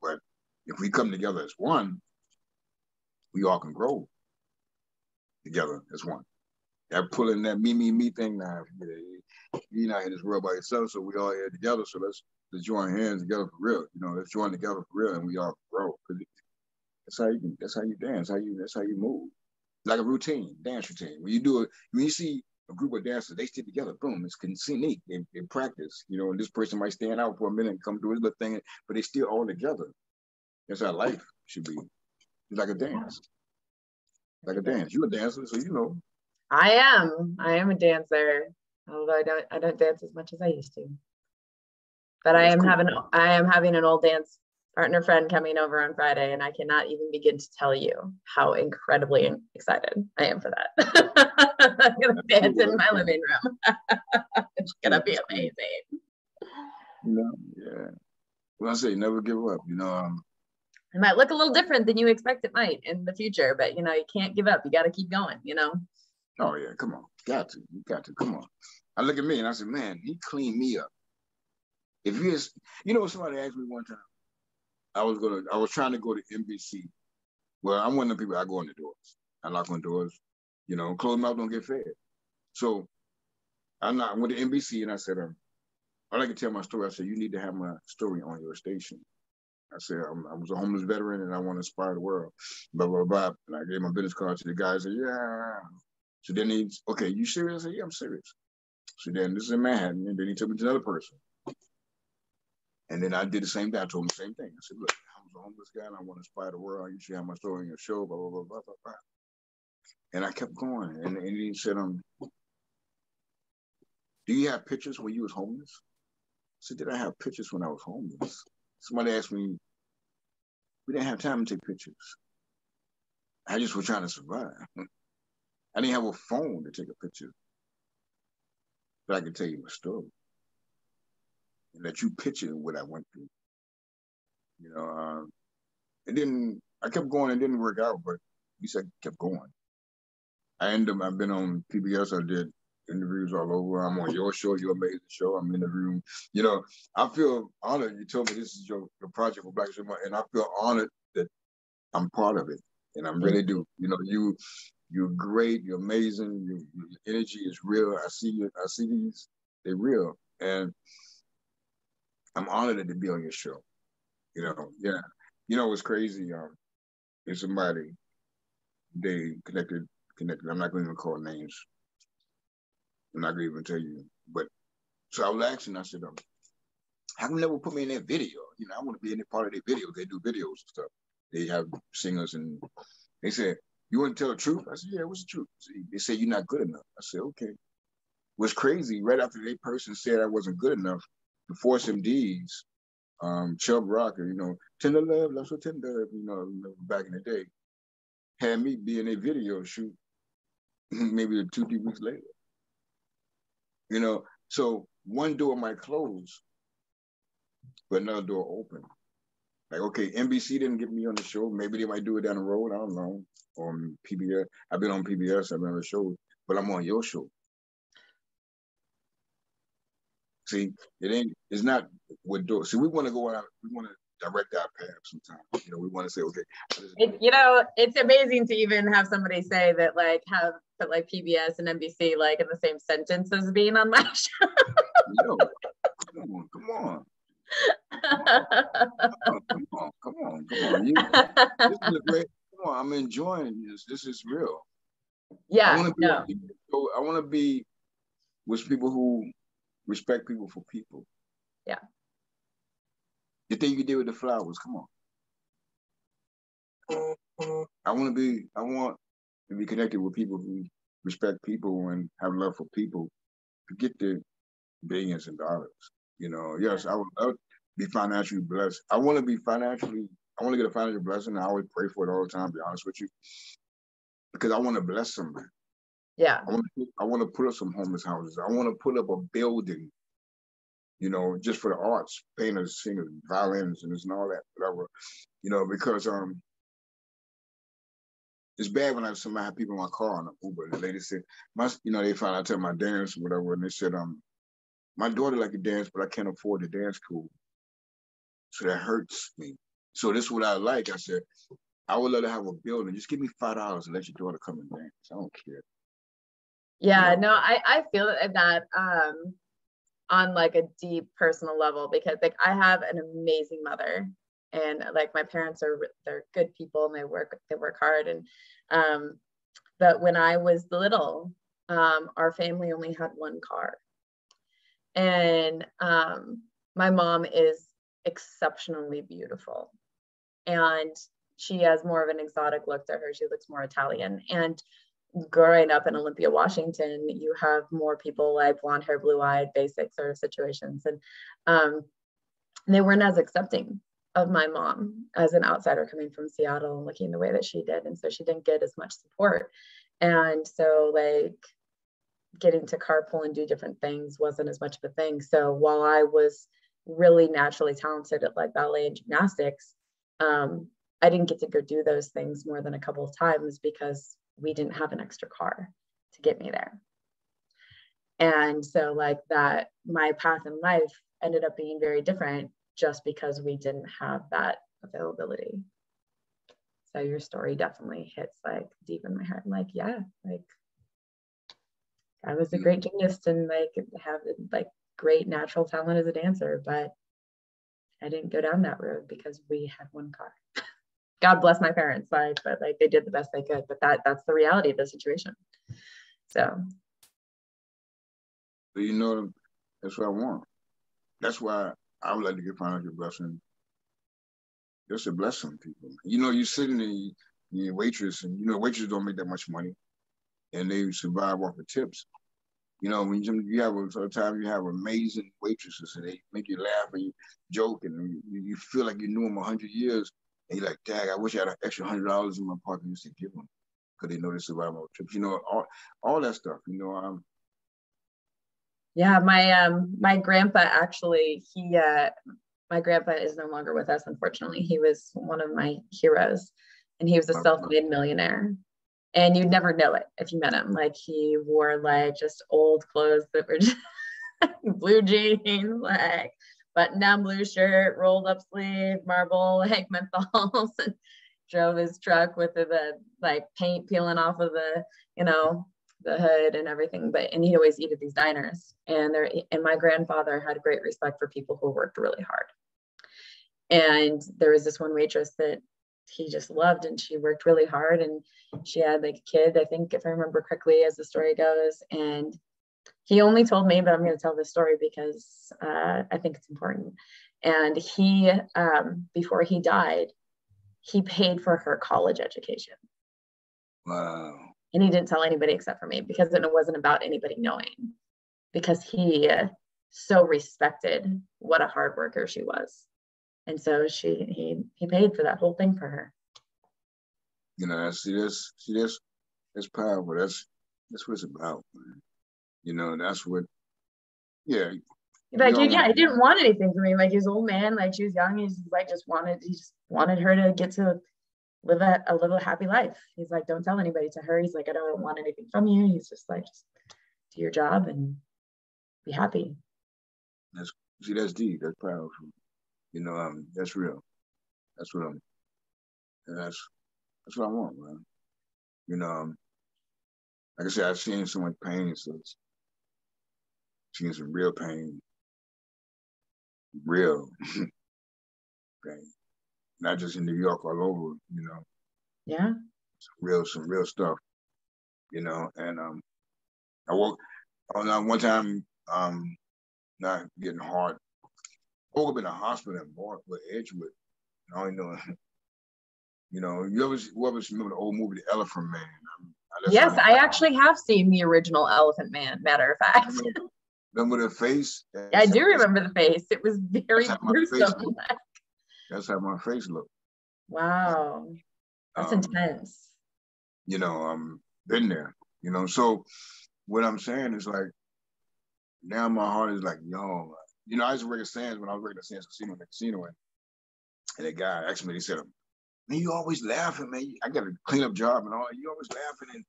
But if we come together as one, we all can grow together as one. That pulling that me thing now. You're not in this world by yourself, so we all here together. So let's join hands together for real. Let's join together for real, and we all grow. That's how you dance. That's how you move. Like a routine, dance routine. When you see a group of dancers, they stick together. Boom, it's neat. They practice. And this person might stand out for a minute and come do his little thing, but they still all together. That's how life should be. It's like a dance. Like a dance. You're a dancer, so you know. I am a dancer, although I don't dance as much as I used to. But I am having an old dance partner friend coming over on Friday, and I cannot even begin to tell you how incredibly excited I am for that. I'm gonna dance in my living room. It's gonna be amazing. Yeah. Well, I say never give up. It might look a little different than you expect it might in the future, but you can't give up. You got to keep going. Oh yeah, come on, you got to, come on. I look at me and I said, man, he cleaned me up. If he is, somebody asked me one time, I was trying to go to NBC. Well, I'm one of the people, I go on the doors. I knock on doors, close mouth don't get fed. So I went to NBC and I said, I like to tell my story. I said, you need to have my story on your station. I said, I was a homeless veteran and I want to inspire the world. Blah, blah, blah. And I gave my business card to the guy. I said, yeah. So then okay, you serious? I said, yeah, I'm serious. So then this is in Manhattan, and then he took me to another person. And then I did the same thing. I told him the same thing. I said, look, I was a homeless guy and I want to inspire the world. You should have my story in your show, blah, blah, blah, blah, blah, blah. And I kept going. And he said, do you have pictures when you was homeless? I said, did I have pictures when I was homeless? Somebody asked me, we didn't have time to take pictures. I just was trying to survive. I didn't have a phone to take a picture. But I can tell you my story. And let you picture what I went through. You know, I kept going. It didn't work out, but at least I kept going. I've been on PBS. I did interviews all over. I'm on your show, your amazing show. I'm interviewing. You know, I feel honored. You told me this is your project for Black History Month, and I feel honored that I'm part of it. And I really do. You know, you're great. You're amazing. Your energy is real. I see you. I see these. They're real. And I'm honored to be on your show. You know, yeah. You know what's crazy? There's somebody, they connected. I'm not going to even call names. I'm not going to even tell you. But so I was asking, I said, how come they never put me in their video? You know, I want to be in a part of their video. They do videos and stuff. They have singers, and they said, you want to tell the truth? I said, yeah, what's the truth? They said, you're not good enough. I said, okay. What's crazy, right after that person said I wasn't good enough, the Force MDs, Chubb Rocker, you know, Tender Love, Love So Tender, you know, back in the day, had me be in a video shoot maybe 2-3 weeks later. You know, so one door might close, but another door open. Like, okay, NBC didn't get me on the show. Maybe they might do it down the road. I don't know. On PBS, I've been on PBS. I've been on the show, but I'm on your show. See, it's not what doors. See, we want to go out. We want to direct our path sometimes. You know, we want to say, okay. You know, it's amazing to even have somebody say that, like, put like PBS and NBC like in the same sentence as being on my show. Yo, come on. Come on. This is great. Come on, I'm enjoying this. This is real. Yeah. I want to be with people who respect people for people. Yeah. The thing you did with the flowers, come on. I want to be connected with people who respect people and have love for people to get the billions of dollars. You know, yes, I would be financially blessed. I want to get a financial blessing. I always pray for it all the time, to be honest with you, because I want to bless somebody. Yeah. I want to put up some homeless houses. I want to put up a building, you know, just for the arts, painters, singers, violins, and this and all that, whatever, you know, because it's bad when somebody have people in my car on the Uber. The lady said, they found out I tell my dance or whatever, and they said, my daughter like to dance, but I can't afford to dance cool. So that hurts me. So this is what I like. I said, I would love to have a building. Just give me $5 and let your daughter come and dance. I don't care. Yeah, you know? No, I feel that on like a deep personal level, because like I have an amazing mother, and like my parents they're good people and they work hard. And but when I was little, our family only had one car, and my mom is exceptionally beautiful, and she has more of an exotic look to her. She looks more Italian. And growing up in Olympia, Washington, you have more people like blonde hair, blue eyed, basic sort of situations. And they weren't as accepting of my mom as an outsider coming from Seattle and looking the way that she did. And so she didn't get as much support. And so like getting to carpool and do different things wasn't as much of a thing. So while I was really naturally talented at like ballet and gymnastics, I didn't get to go do those things more than a couple of times because we didn't have an extra car to get me there. And so like that, my path in life ended up being very different just because we didn't have that availability. So your story definitely hits like deep in my heart. I'm like, yeah, like I was a great gymnast and like have like great natural talent as a dancer, but I didn't go down that road because we had one car. God bless my parents, but like they did the best they could. But that's the reality of the situation. So So, you know, that's what I want. That's why I would like to get financial blessing. Just a blessing, people. You know, you're sitting there, you're a waitress, and you know, waitresses don't make that much money, and they survive off of tips. You know, when you have sometimes you have amazing waitresses, and they make you laugh and you joke, and you feel like you knew them 100 years, and you're like, "Dang, I wish I had an extra $100 in my pocket just to give them, because they know they survive off tips." You know, all that stuff. You know, Yeah, my grandpa actually, my grandpa is no longer with us, unfortunately. He was one of my heroes, and he was a self-made millionaire. And you'd never know it if you met him. Like, he wore like just old clothes that were just blue jeans, like button down blue shirt, rolled up sleeve, marble, like menthols, and drove his truck with the like paint peeling off of the, you know, the hood and everything. And he'd always eat at these diners. And my grandfather had great respect for people who worked really hard. And there was this one waitress that he just loved, and she worked really hard, and she had like a kid, I think, if I remember correctly, as the story goes. And he only told me, but I'm going to tell this story because I think it's important. And he, before he died, he paid for her college education. wow. And he didn't tell anybody except for me, because then it wasn't about anybody knowing, because he so respected what a hard worker she was. And so he paid for that whole thing for her. You know, that's powerful. That's what it's about, man. You know, that's what. Yeah. Like, yeah, he didn't want anything from me. Like, his old man, like, she was young. He just wanted her to get to live a happy life. He's like, don't tell anybody to her. He's like, I don't want anything from you. He's just like, just do your job and be happy. That's deep. That's powerful. You know, that's real. That's what I want, man. You know, like I said, I've seen so much pain, so seen some real pain, real pain, not just in New York, all over. You know, yeah, some real stuff. You know, and I woke on one time, not getting hard. I woke up in a hospital in Bartlett, Edgewood. I don't know. You know, you ever remember the old movie, The Elephant Man? Yes, I actually have seen the original Elephant Man, matter of fact. Remember the face? Yeah, I do remember the face. It was very gruesome. That's how my face looked. Wow. That's intense. You know, been there, you know. So what I'm saying is, like, now my heart is like, yo, you know, I used to work at Sands when I was working at Sands Casino in the casino, and that guy asked me, he said, man, you always laughing, man. I got a cleanup job and all. You always laughing, and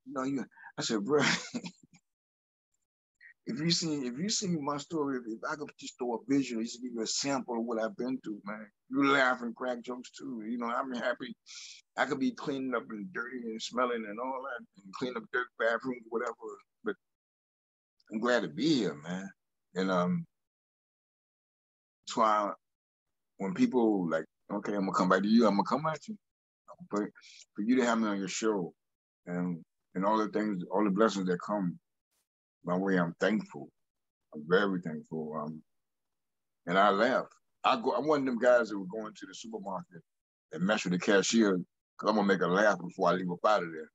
you know, I said, bro, if you see my story, if I could just throw a visual, just give you a sample of what I've been through, man. You laugh and crack jokes too. You know, I'm happy. I could be cleaning up and dirty and smelling and all that, and clean up dirt bathrooms, whatever. But I'm glad to be here, man. And that's why when people like, okay, I'm gonna come back to you, I'm gonna come at you. But for you to have me on your show and all the things, all the blessings that come my way, I'm thankful. I'm very thankful. And I laugh. I'm one of them guys that were going to the supermarket and mess with the cashier because I'm gonna make her laugh before I leave up out of there.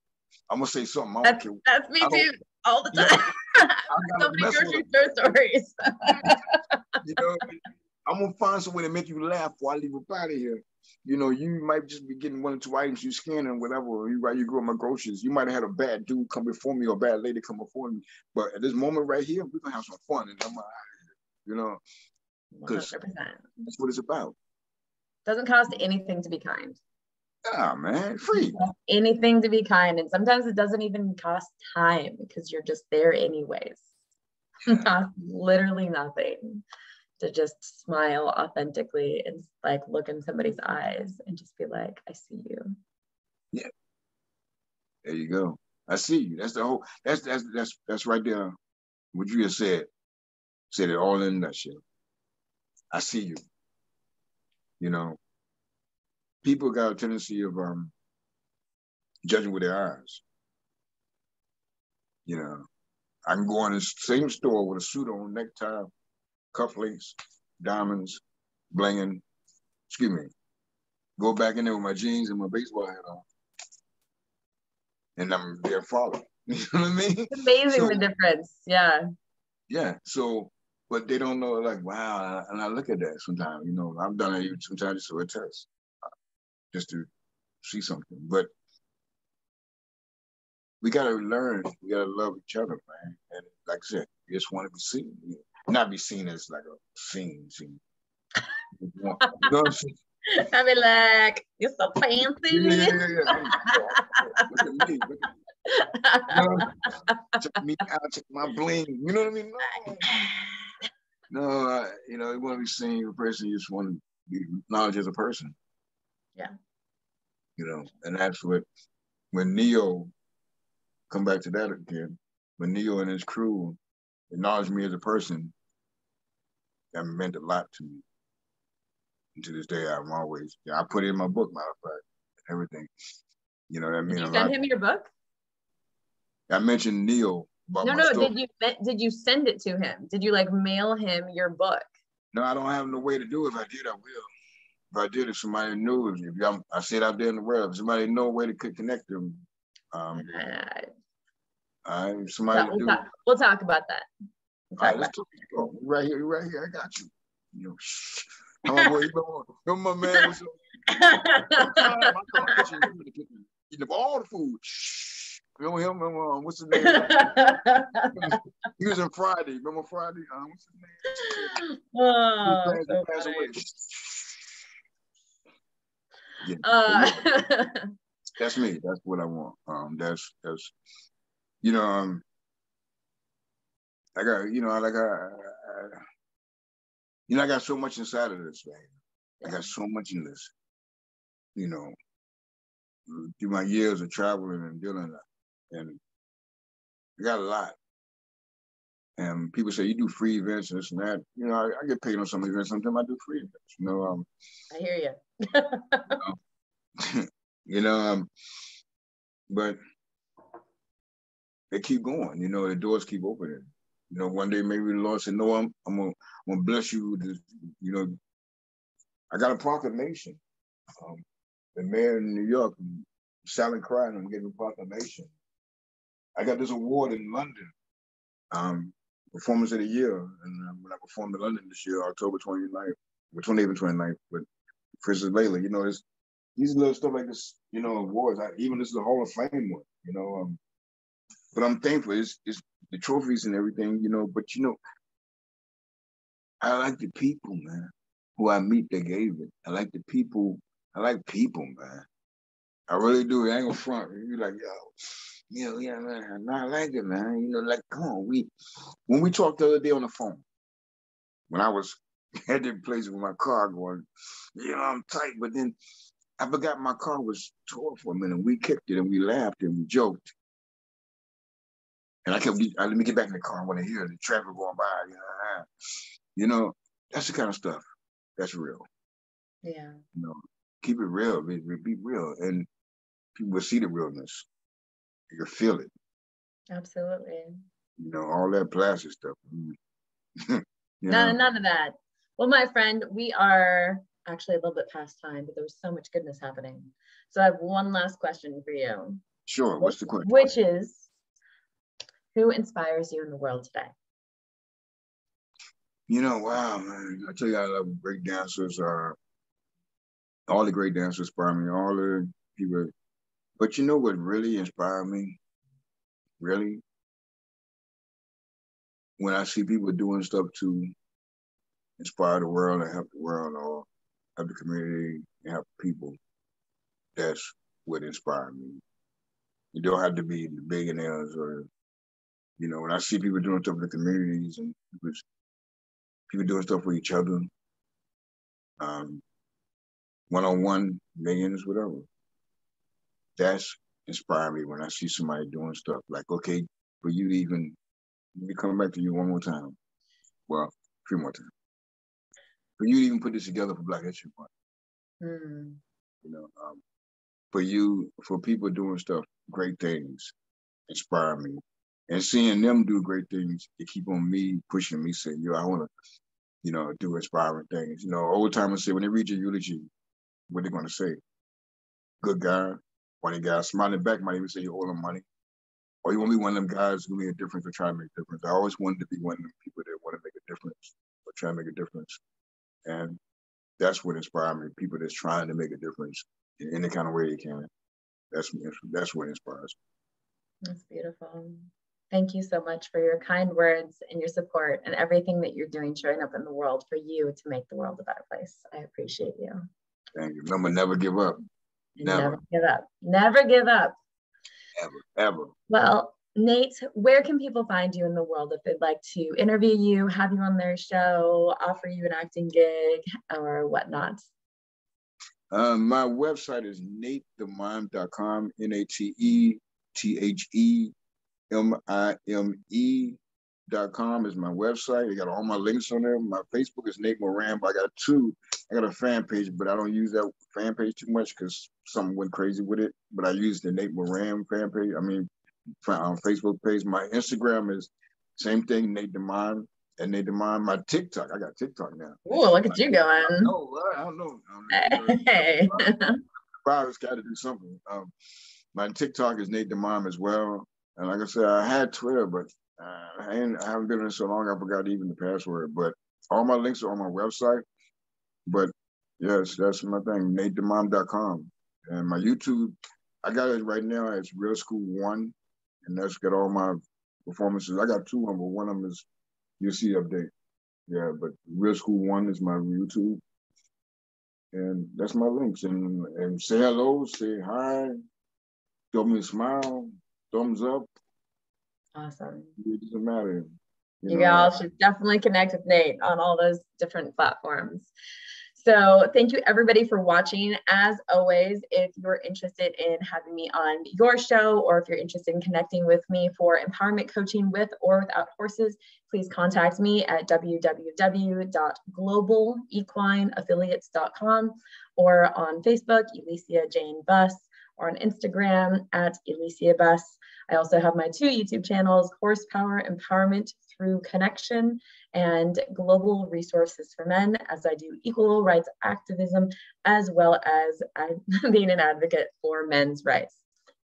I'm gonna say something. That's me too, all the time. So many grocery store stories. You know, I'm gonna find some way to make you laugh before I leave up out of here. You know, you might just be getting 1 or 2 items you scan and whatever. While you grow my groceries, you might have had a bad dude come before me or a bad lady come before me. But at this moment right here, we're gonna have some fun, and I'm out of here. You know, because that's what it's about. Doesn't cost anything to be kind. Yeah, man, free. Anything to be kind, and sometimes it doesn't even cost time because you're just there anyways. Literally nothing. To just smile authentically and like look in somebody's eyes and just be like, I see you. Yeah. There you go. I see you. That's the whole. That's right there. What you just said it all in a nutshell. I see you. You know, people got a tendency of judging with their eyes. You know, I can go in the same store with a suit on, necktie, cufflinks, diamonds, blinging. Excuse me. Go back in there with my jeans and my baseball hat on, and I'm their father. You know what I mean? It's amazing the difference. Yeah. Yeah. So, but they don't know, like, wow. And I look at that sometimes. You know, I've done it even sometimes just to a test, just to see something. But we gotta learn. We gotta love each other, man. And like I said, you just want to be seen. Not be seen as like a scene. You know what I'm saying? I mean, like, you're so fancy. Yeah. Look at me. Look at me. You know, check me out, check my bling. You know what I mean? No, you know, you want to be seen as a person. You just want to be acknowledged as a person. Yeah. You know, and that's what, when Neo, come back to that again, when Neo and his crew acknowledged me as a person, that meant a lot to me. And to this day, I'm always, I put it in my book, matter of fact, everything. You know, that means a lot. Did you send him your book? I mentioned Neo about my story. Did you send it to him? Did you like mail him your book? No, I don't have no way to do it. If I did, I will. If I did, if somebody knew, I see it out there in the world, if somebody know a way to connect them, somebody we'll talk about that. All right, let's talk. Right here, I got you. You know, I'm my boy, you my man was eating up all the food. Remember him? What's his name? He was on Friday. Remember Friday? What's his name? Oh, so funny. Yeah. That's me. That's what I want. That's you know, I got, you know, like I got so much inside of this, man. I got so much in this, you know, through my years of traveling and dealing, and I got a lot. And people say, you do free events and this and that. You know, I get paid on some events. Sometimes I do free events. You know, I hear you. You know, but they keep going. You know, the doors keep opening. You know, one day maybe the Lord said, "No, I'm gonna bless you with this." You know, I got a proclamation. The mayor in New York, silent crying, I'm getting a proclamation. I got this award in London, Performance of the Year, and when I performed in London this year, October 29th, or 28th and 29th, with Princess Layla. You know, these little stuff like this, you know, awards. Even this is a Hall of Fame one, you know. But I'm thankful. It's the trophies and everything, you know. But you know, I like the people, man, who I meet that gave it. I like people, man. I really do. I ain't gonna front. You're like, yeah, man. I like it, man. You know, like, come on. When we talked the other day on the phone, when I was headed places with my car going, I'm tight, but then I forgot my car was tore for a minute. We kicked it and we laughed and we joked. And let me get back in the car. I want to hear the traffic going by. You know, that's the kind of stuff that's real. Yeah. You know, keep it real. Be real. And people will see the realness. You can feel it. Absolutely. You know, all that plastic stuff. None of that. Well, my friend, we are actually a little bit past time, but there was so much goodness happening. So I have one last question for you. Sure. What's the question? Which is, who inspires you in the world today? You know, wow, man. I tell you, I love great dancers. All the great dancers inspire me. All the people. But you know what really inspired me? Really? When I see people doing stuff to inspire the world and help the world or help the community and help people, that's what inspired me. You don't have to be the billionaires or, you know, when I see people doing stuff in the communities and people doing stuff for each other, one-on-one, millions, whatever, that's inspired me when I see somebody doing stuff like, okay, for you to even, let me come back to you one more time. Well, 3 more times. For you to even put this together for Black History Month. You know, for people doing stuff, great things, inspire me. And seeing them do great things, it keep on me pushing me, saying, yo, I want to, do inspiring things. Old timers say when they read your eulogy, what they gonna say? Good guy, funny guy, smiling back might even say you owe them money. Or you want to be one of them guys who make a difference or try to make a difference. I always wanted to be one of them people that want to make a difference or try to make a difference. And that's what inspired me, people that's trying to make a difference in any kind of way they can. That's what inspires me. That's beautiful. Thank you so much for your kind words and your support and everything that you're doing, showing up in the world for you to make the world a better place. I appreciate you. Thank you. Remember, never give up. Never give up. Never give up. Ever. Well, Nate, where can people find you in the world if they'd like to interview you, have you on their show, offer you an acting gig, or whatnot? My website is natethemime.com, NateTheMime.com is my website. I got all my links on there. My Facebook is Nate Moran, but I got a fan page, but I don't use that fan page too much because something went crazy with it. But I use the Nate Moran fan page. Facebook page. My Instagram is same thing, Nate the Mime. And Nate the Mime. My TikTok, I got TikTok now. Oh, look at you going. I don't know. Hey. Virus got to do something. My TikTok is Nate the Mime as well. And like I said, I had Twitter, but I haven't been on it so long, I forgot even the password. But all my links are on my website. But yes, that's my thing, NateTheMime.com. And my YouTube, I got it right now. It's Real School 1, and that's got all my performances. I got 2 of them, but one of them is UC Update. Yeah, but Real School 1 is my YouTube. And that's my links. And say hello, say hi, give me a smile, thumbs up. Awesome. It doesn't matter. You all should definitely connect with Nate on all those different platforms. So thank you everybody for watching. As always, if you're interested in having me on your show, or if you're interested in connecting with me for empowerment coaching with or without horses, please contact me at www.globalequineaffiliates.com, or on Facebook, Elysia Jane Buss, or on Instagram at Elysia Buss. I also have my 2 YouTube channels, Horsepower Empowerment Through Connection and Global Resources for Men, as I do equal rights activism, as well as being an advocate for men's rights.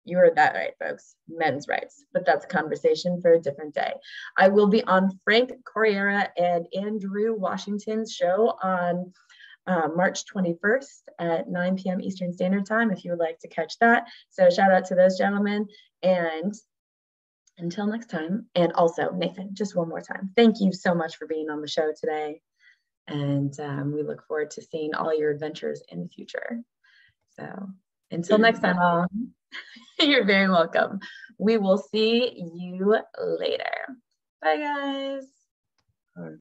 You heard that right, folks, men's rights, but that's a conversation for a different day. I will be on Frank Corriera and Andrew Washington's show on March 21st at 9 p.m. Eastern Standard Time, if you would like to catch that. So shout out to those gentlemen. And until next time, and also Nathan, just one more time, thank you so much for being on the show today. And we look forward to seeing all your adventures in the future. So until next time, all, you're very welcome. We will see you later. Bye, guys. All right.